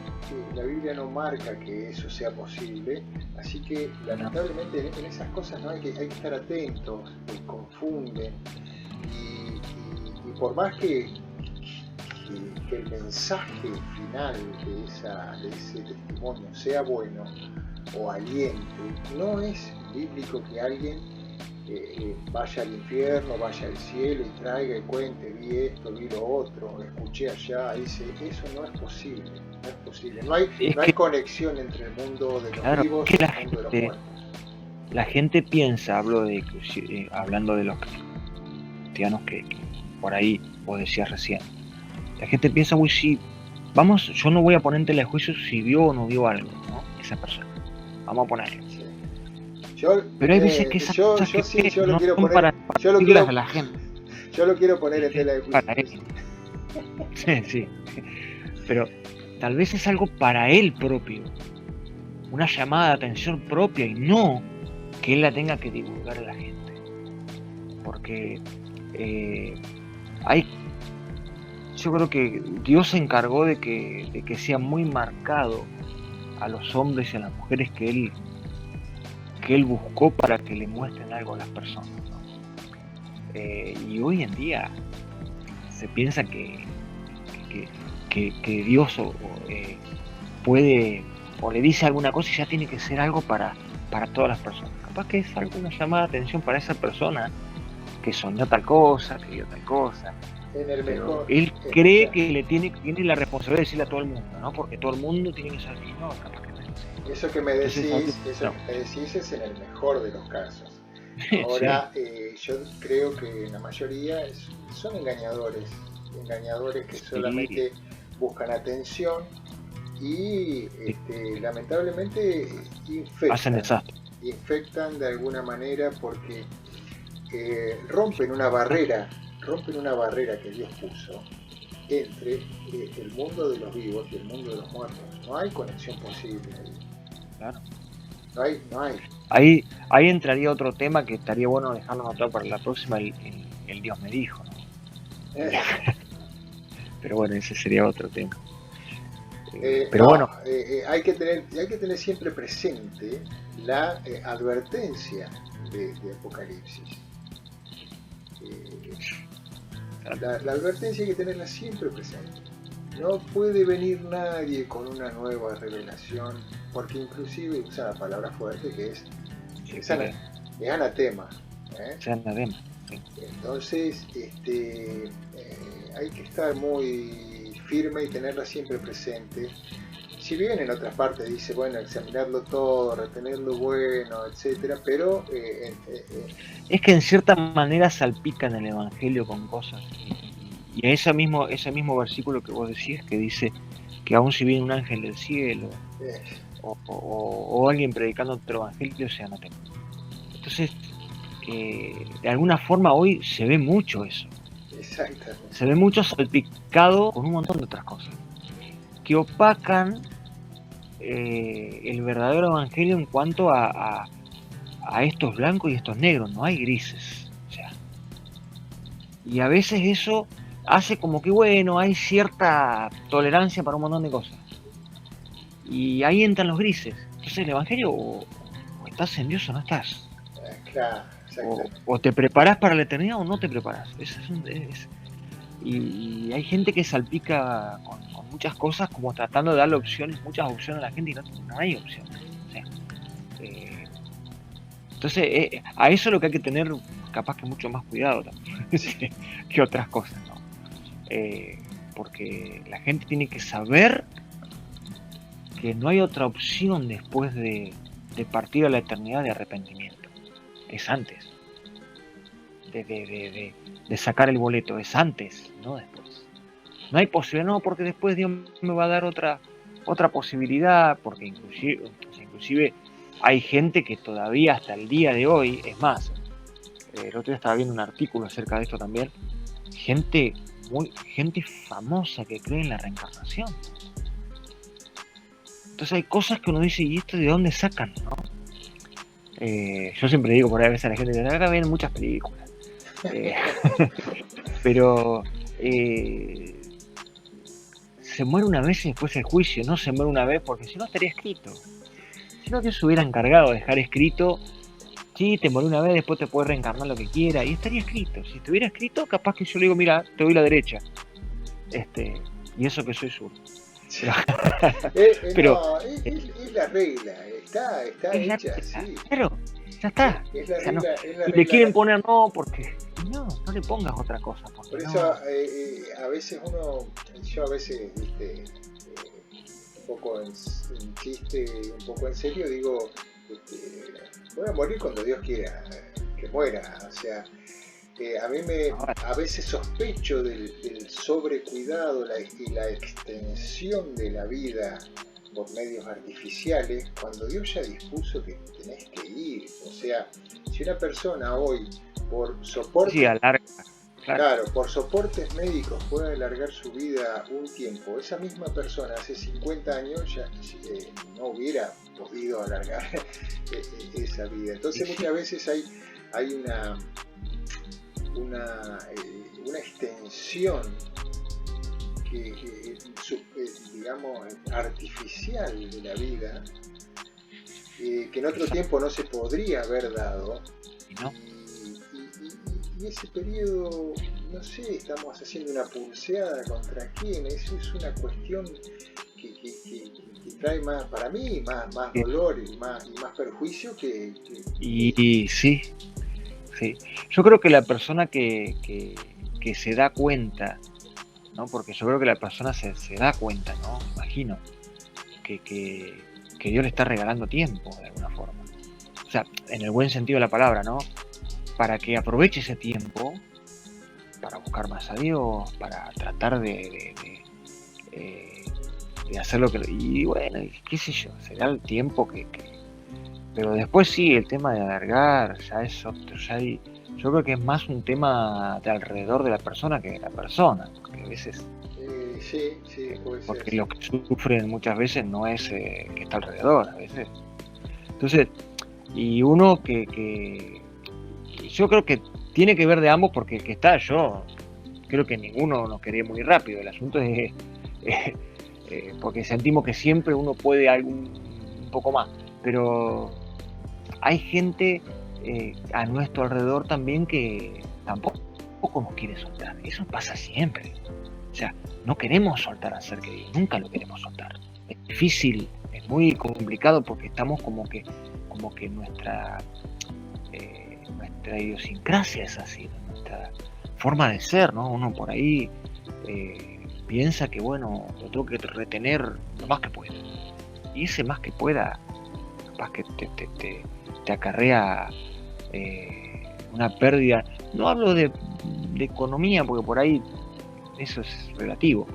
la Biblia no marca que eso sea posible, así que lamentablemente en esas cosas no hay que estar atentos, confunden, y por más que el mensaje final de ese testimonio sea bueno o aliente, no es bíblico que alguien vaya al infierno, vaya al cielo y traiga y cuente, vi esto, vi lo otro, escuché allá, dice, eso no es posible, no hay conexión entre el mundo de los vivos y el mundo de los muertos. La gente piensa, hablando de los cristianos que por ahí vos decías recién, la gente piensa, uy, sí, vamos, yo no voy a poner en tela de juicio si vio o no vio algo, ¿no? Esa persona, vamos a ponerlo. Sí. Pero hay veces que esas cosas yo lo quiero poner a la gente. Yo lo quiero poner en tela de juicio. Sí. Pero tal vez es algo para él propio, una llamada de atención propia, y no que él la tenga que divulgar a la gente. Porque yo creo que Dios se encargó de que sea muy marcado a los hombres y a las mujeres que él buscó para que le muestren algo a las personas, ¿no? Y hoy en día se piensa que Dios puede, o le dice alguna cosa y ya tiene que ser algo para todas las personas. Capaz que es alguna llamada de atención para esa persona que soñó tal cosa, que vio tal cosa. Él cree que tiene la responsabilidad de decirle a todo el mundo, ¿no? Porque todo el mundo tiene que saber, no, capaz que no. Eso que me decís es en el mejor de los casos. Ahora, yo creo que la mayoría son engañadores que solamente buscan atención y lamentablemente infectan de alguna manera, porque rompen una barrera que Dios puso entre el mundo de los vivos y el mundo de los muertos. No hay conexión posible ahí. Claro. No hay. Ahí entraría otro tema que estaría bueno dejarlo anotado para la próxima, el Dios me dijo, ¿no? Pero bueno, ese sería otro tema. Pero bueno, hay que tener siempre presente la advertencia de Apocalipsis. La advertencia hay que tenerla siempre presente. No puede venir nadie con una nueva revelación, porque inclusive usa la palabra fuerte que es anatema. Anatema. Entonces, hay que estar muy firme y tenerla siempre presente. Si bien en otras partes dice, bueno, examinarlo todo, retener lo bueno, etcétera, pero es que en cierta manera salpican el Evangelio con cosas. Y ese mismo versículo que vos decís, que dice que aun si viene un ángel del cielo o alguien predicando otro evangelio, sea anatema. Entonces, de alguna forma hoy se ve mucho eso. Exactamente. Se ve mucho salpicado con un montón de otras cosas que opacan el verdadero evangelio en cuanto a estos blancos y estos negros. No hay grises. O sea, y a veces eso hace como que, bueno, hay cierta tolerancia para un montón de cosas. Y ahí entran los grises. Entonces el evangelio, o estás en Dios o no estás. Claro, o te preparás para la eternidad o no te preparás. y hay gente que salpica con muchas cosas, como tratando de darle muchas opciones a la gente, y no hay opciones. O sea, entonces, a eso es lo que hay que tener capaz que mucho más cuidado también que otras cosas, ¿no? Porque la gente tiene que saber que no hay otra opción después de partir a la eternidad de arrepentimiento. Es antes de sacar el boleto, es antes, no después. No hay posibilidad, no, porque después Dios me va a dar otra posibilidad, porque inclusive hay gente que todavía hasta el día de hoy, es más, el otro día estaba viendo un artículo acerca de esto también, gente famosa que cree en la reencarnación. Entonces hay cosas que uno dice, ¿y esto de dónde sacan, no? Yo siempre digo por ahí a veces a la gente que acá ven muchas películas, pero se muere una vez y después el juicio, no se muere una vez, porque si no estaría escrito. Si no, Dios se hubiera encargado de dejar escrito, sí, te morí una vez, después te puedes reencarnar lo que quiera, y estaría escrito. Si estuviera escrito, capaz que yo le digo, mira, te doy la derecha, y eso que soy zurdo. Pero no, es la regla, está hecha así. Claro, ya está. Es la o sea, no. regla, es la Y regla. le quieren poner no, porque no le pongas otra cosa. Por eso a veces yo a veces, viste, un poco en chiste, un poco en serio, digo, voy a morir cuando Dios quiera que muera. O sea, a veces sospecho del sobrecuidado y la extensión de la vida por medios artificiales, cuando Dios ya dispuso que tenés que ir. O sea, si una persona hoy por soporte... Sí, alarga. Claro, por soportes médicos puede alargar su vida un tiempo. Esa misma persona hace 50 años ya no hubiera podido alargar esa vida. Entonces muchas veces hay una extensión digamos, artificial de la vida que en otro tiempo no se podría haber dado. ¿No? Y ese periodo, no sé, estamos haciendo una pulseada contra quién. Eso es una cuestión que trae más, para mí, más dolor y más perjuicio que... Y sí. Yo creo que la persona que se da cuenta, ¿no? Porque yo creo que la persona se da cuenta, ¿no? Imagino que Dios le está regalando tiempo de alguna forma. O sea, en el buen sentido de la palabra, ¿no? Para que aproveche ese tiempo para buscar más a Dios, para tratar de hacer lo que... Y bueno, qué sé yo, será el tiempo que... Pero después sí, el tema de alargar ya es otro, yo creo que es más un tema de alrededor de la persona que de la persona, porque a veces... sí, puede ser. Porque lo que sufren muchas veces no es que está alrededor, a veces. Entonces, y uno que yo creo que tiene que ver de ambos, porque el que está, yo creo que ninguno nos quería muy rápido. El asunto es porque sentimos que siempre uno puede un poco más, pero hay gente a nuestro alrededor también que tampoco nos quiere soltar. Eso pasa siempre. O sea, no queremos soltar al ser querido, nunca lo queremos soltar. Es difícil, es muy complicado, porque estamos como que nuestra idiosincrasia es así, nuestra forma de ser, ¿no? Uno por ahí piensa que, bueno, lo tengo que retener lo más que pueda. Y ese más que pueda, capaz que te acarrea una pérdida. No hablo de economía, porque por ahí eso es relativo,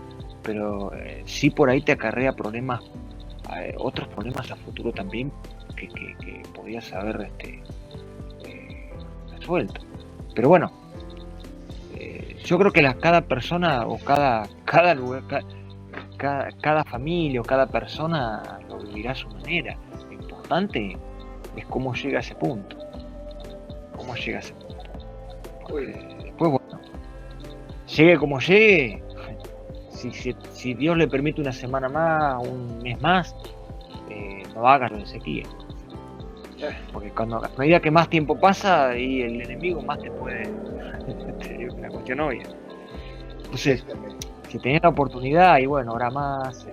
pero sí por ahí te acarrea problemas, otros problemas a futuro también que podías haber resuelto. Pero bueno, yo creo que cada persona o cada lugar, cada familia o cada persona lo vivirá a su manera. Lo importante es cómo llega a ese punto. Porque después, bueno, llegue como llegue, si Dios le permite una semana más, un mes más, no hagas lo de Ezequiel. Porque a medida que más tiempo pasa, y el enemigo más te puede... Es una cuestión obvia. Entonces, exactamente. si tenés la oportunidad, y bueno, ahora más,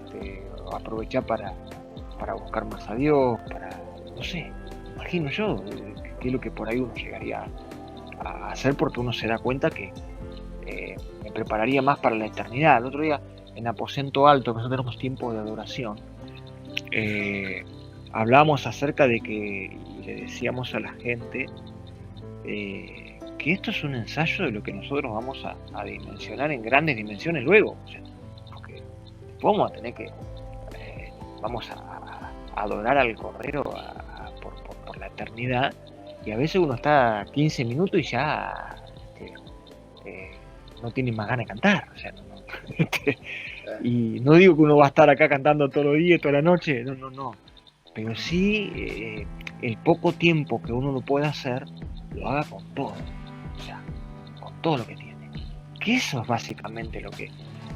aprovechar para buscar más a Dios, no sé, imagino yo, qué es lo que por ahí uno llegaría a hacer, porque uno se da cuenta que me prepararía más para la eternidad. El otro día, en Aposento Alto, que nosotros tenemos tiempo de adoración, hablábamos acerca de que, y le decíamos a la gente, que esto es un ensayo de lo que nosotros vamos a dimensionar en grandes dimensiones luego. O sea, porque vamos a tener que, vamos a adorar al Cordero por la eternidad, y a veces uno está 15 minutos y ya no tiene más ganas de cantar. O sea, y no digo que uno va a estar acá cantando todos los días, toda la noche, no. Pero sí, el poco tiempo que uno lo pueda hacer, lo haga con todo. O sea, con todo lo que tiene. Que eso es básicamente lo que...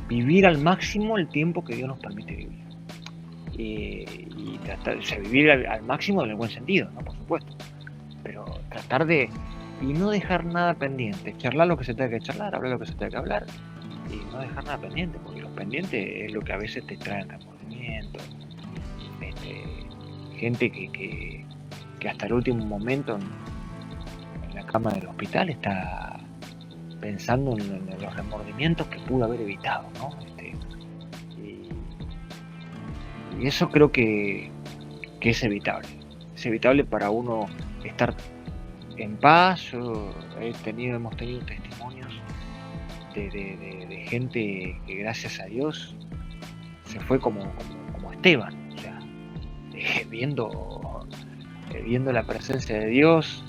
Vivir al máximo el tiempo que Dios nos permite vivir. Y tratar, o sea, vivir al máximo en el buen sentido, ¿no? Por supuesto. Pero tratar de... Y no dejar nada pendiente. Charlar lo que se tenga que charlar, hablar lo que se tenga que hablar. Y no dejar nada pendiente, porque lo pendiente es lo que a veces te trae remordimiento. Gente que hasta el último momento en la cama del hospital está pensando en los remordimientos que pudo haber evitado, ¿no? Y eso creo que es evitable. Es evitable para uno estar en paz. Hemos tenido testimonios de gente que gracias a Dios se fue como Esteban, o sea, viendo la presencia de Dios,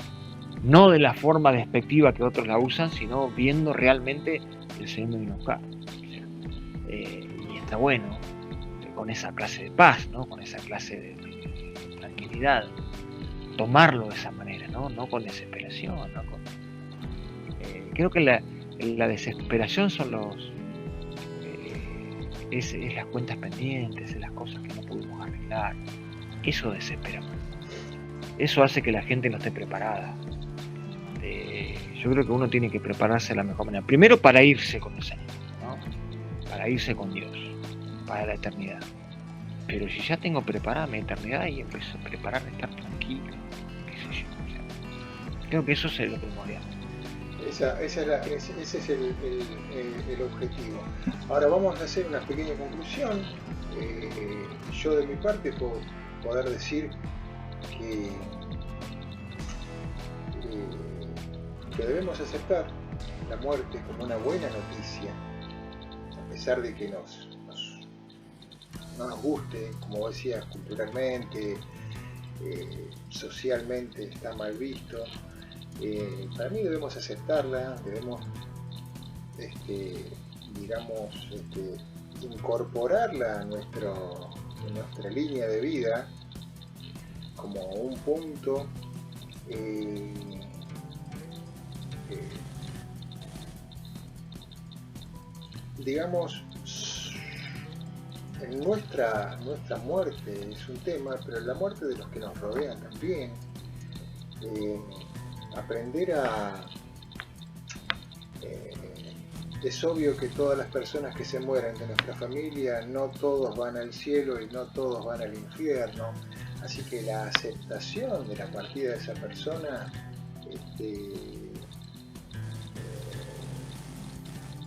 no de la forma despectiva que otros la usan, sino viendo realmente el Señor me vino a buscar. Y está bueno, con esa clase de paz, ¿no? Con esa clase de tranquilidad, tomarlo de esa manera, no con desesperación, ¿no? Creo que la desesperación son es las cuentas pendientes, es las cosas que no pudimos arreglar. Eso desespera. Eso hace que la gente no esté preparada. Yo creo que uno tiene que prepararse de la mejor manera. Primero para irse con el Señor, ¿no? Para irse con Dios, para la eternidad. Pero si ya tengo preparada mi eternidad, y empiezo a preparar de estar tranquilo, qué sé yo. O sea, creo que eso es lo primordial. Ese es el objetivo. Ahora vamos a hacer una pequeña conclusión. Yo de mi parte puedo poder decir que debemos aceptar la muerte como una buena noticia, a pesar de que no nos guste, como decías, culturalmente, socialmente está mal visto. Para mí debemos aceptarla, debemos incorporarla a nuestra línea de vida como un punto digamos, en nuestra muerte es un tema, pero la muerte de los que nos rodean también. Aprender es obvio que todas las personas que se mueren de nuestra familia, no todos van al cielo y no todos van al infierno, así que la aceptación de la partida de esa persona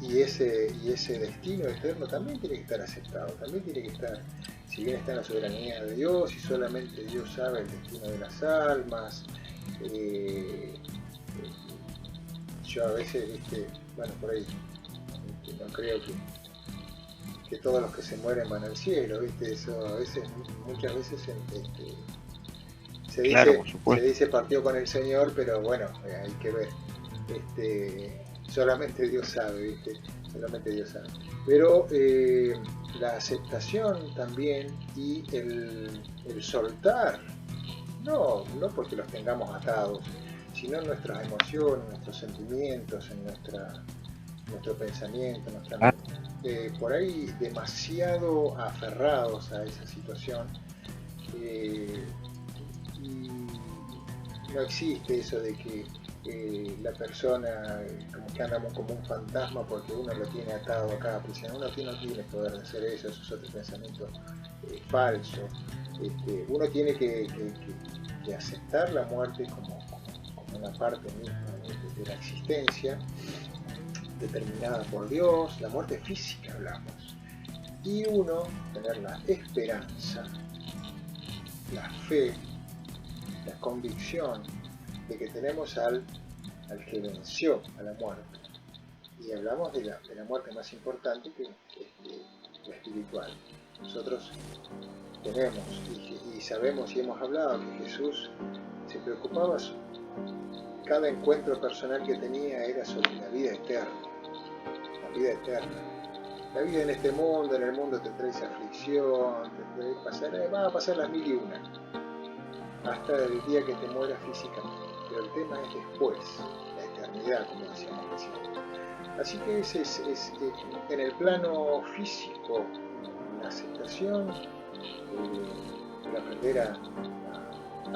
y ese destino eterno también tiene que estar aceptado, también tiene que estar, si bien está en la soberanía de Dios y solamente Dios sabe el destino de las almas. Yo a veces, bueno, por ahí no creo que todos los que se mueren van al cielo, eso a veces, muchas veces se dice partió con el Señor, pero bueno, hay que ver, solamente Dios sabe, solamente Dios sabe. Pero la aceptación también y el soltar, no porque los tengamos atados, sino en nuestras emociones, nuestros sentimientos, en nuestro pensamiento, por ahí demasiado aferrados a esa situación. Y no existe eso de que la persona, como que andamos como un fantasma porque uno lo tiene atado acá, porque si uno no tiene poder de hacer eso es otro pensamiento falso. Uno tiene que aceptar la muerte como una parte misma de la existencia, determinada por Dios, la muerte física hablamos, y uno tener la esperanza, la fe, la convicción de que tenemos al que venció a la muerte. Y hablamos de la muerte más importante, que es la espiritual. Nosotros tenemos y sabemos y hemos hablado que Jesús se preocupaba, cada encuentro personal que tenía era sobre la vida eterna. La vida eterna. La vida en este mundo, en el mundo tendréis aflicción, va a pasar las 1000 y una, hasta el día que te mueras físicamente. Pero el tema es después, la eternidad, como decíamos recién. Así que ese es en el plano físico, la aceptación, el aprender a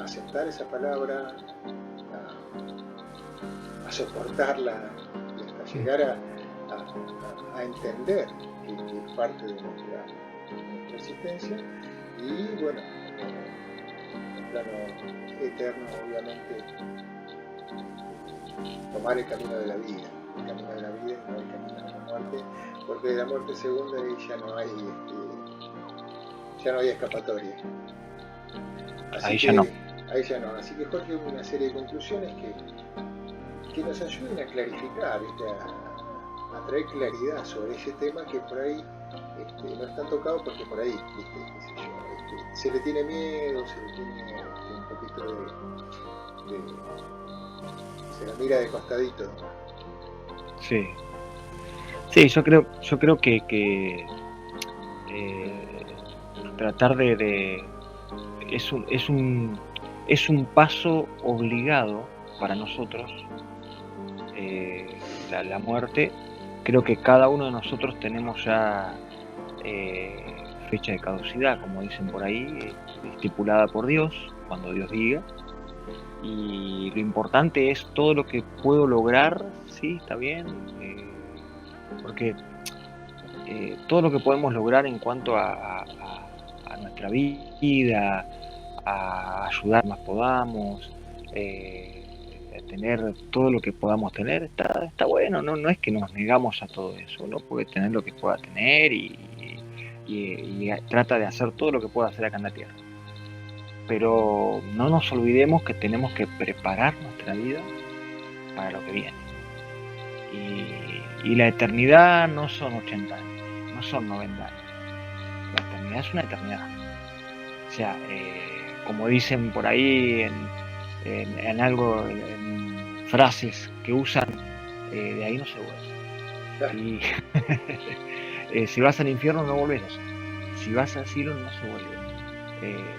aceptar esa palabra, a soportarla y hasta llegar a entender que es parte de nuestra existencia. Y bueno, en el plano eterno, obviamente, tomar el camino de la vida, y no el camino de la muerte, porque de la muerte segunda ya no hay escapatoria. Ahí ya no. Ahí ya no. Así que Jorge, una serie de conclusiones que nos ayuden a clarificar, a traer claridad sobre ese tema que por ahí no está tocado, porque por ahí, se le tiene miedo, se le tiene un poquito se la mira de costadito, ¿no? Sí, yo creo que tratar de es un paso obligado para nosotros, la muerte. Creo que cada uno de nosotros tenemos ya fecha de caducidad, como dicen por ahí, estipulada por Dios, cuando Dios diga. Y lo importante es todo lo que puedo lograr, sí, está bien, porque todo lo que podemos lograr en cuanto a nuestra vida, a ayudar más podamos, a tener todo lo que podamos tener, está bueno, no es que nos negamos a todo eso, uno puede tener lo que pueda tener y trata de hacer todo lo que pueda hacer acá en la tierra. Pero no nos olvidemos que tenemos que preparar nuestra vida para lo que viene. Y la eternidad no son 80 años, no son 90 años. La eternidad es una eternidad. O sea, como dicen por ahí en algo, en frases que usan, de ahí no se vuelve. Y si vas al infierno no volverás. Si vas al cielo no se vuelve.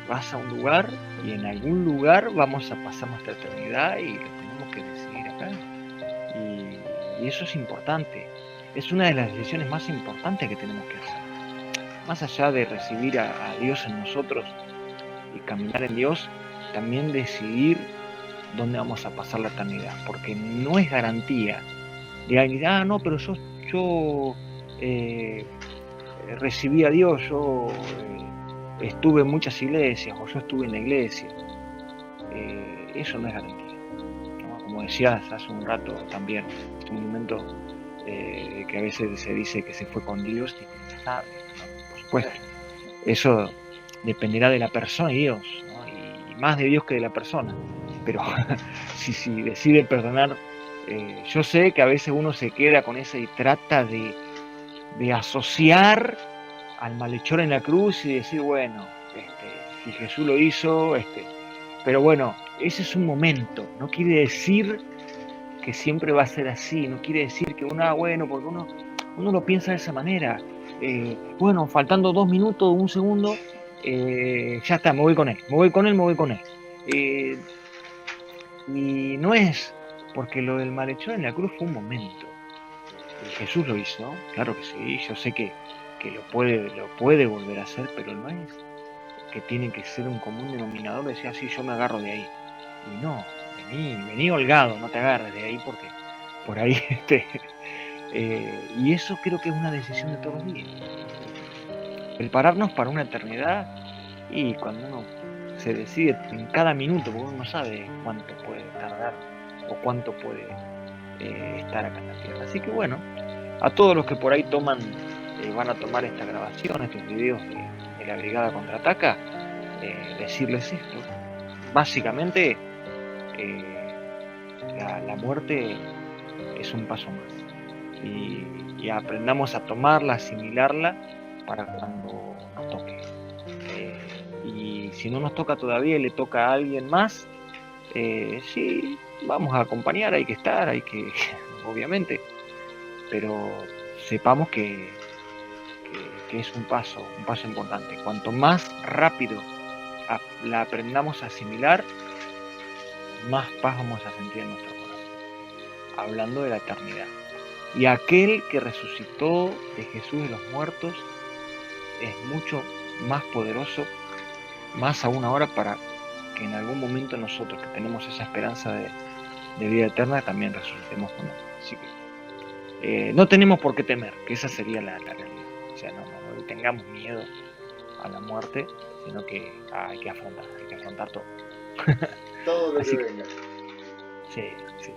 Vas a un lugar y en algún lugar vamos a pasar nuestra eternidad y lo tenemos que decidir acá. Y eso es importante. Es una de las decisiones más importantes que tenemos que hacer. Más allá de recibir a Dios en nosotros y caminar en Dios, también decidir dónde vamos a pasar la eternidad. Porque no es garantía de alguien, no, pero yo recibí a Dios, yo estuve en muchas iglesias o yo estuve en la iglesia. Eso no es garantía, ¿no? Como decías hace un rato también, un momento que a veces se dice que se fue con Dios y quién sabe, ¿no? Por supuesto, eso dependerá de la persona y Dios, ¿no? Y más de Dios que de la persona, pero si decide perdonar, yo sé que a veces uno se queda con esa y trata de asociar al malhechor en la cruz y decir, bueno, si Jesús lo hizo, pero bueno, ese es un momento, no quiere decir que siempre va a ser así, no quiere decir que bueno, porque uno lo piensa de esa manera, bueno, faltando 2 minutos, 1 segundo, ya está, me voy con él. Y no es, porque lo del malhechor en la cruz fue un momento, y Jesús lo hizo, claro que sí, yo sé que lo puede volver a hacer, pero no es que tiene que ser un común denominador, decir así, yo me agarro de ahí. Y no, vení holgado, no te agarres de ahí porque por ahí, y eso creo que es una decisión de todos los días. Prepararnos para una eternidad, y cuando uno se decide en cada minuto, porque uno no sabe cuánto puede tardar o cuánto puede estar acá en la tierra. Así que bueno, a todos los que por ahí van a tomar esta grabación, estos videos de la Brigada Contraataca, decirles esto. Básicamente, la muerte es un paso más. Y aprendamos a tomarla, asimilarla para cuando nos toque. Y si no nos toca todavía y le toca a alguien más, sí, vamos a acompañar, hay que estar, obviamente, pero sepamos que es un paso importante. Cuanto más rápido la aprendamos a asimilar, más paz vamos a sentir en nuestro corazón. Hablando de la eternidad. Y aquel que resucitó de Jesús de los muertos es mucho más poderoso, más aún ahora, para que en algún momento nosotros, que tenemos esa esperanza de vida eterna, también resucitemos con él. Así que no tenemos por qué temer, que esa sería la realidad. O sea, no tengamos miedo a la muerte, sino que hay que afrontar todo. Todo lo Así que venga. Sí, sí.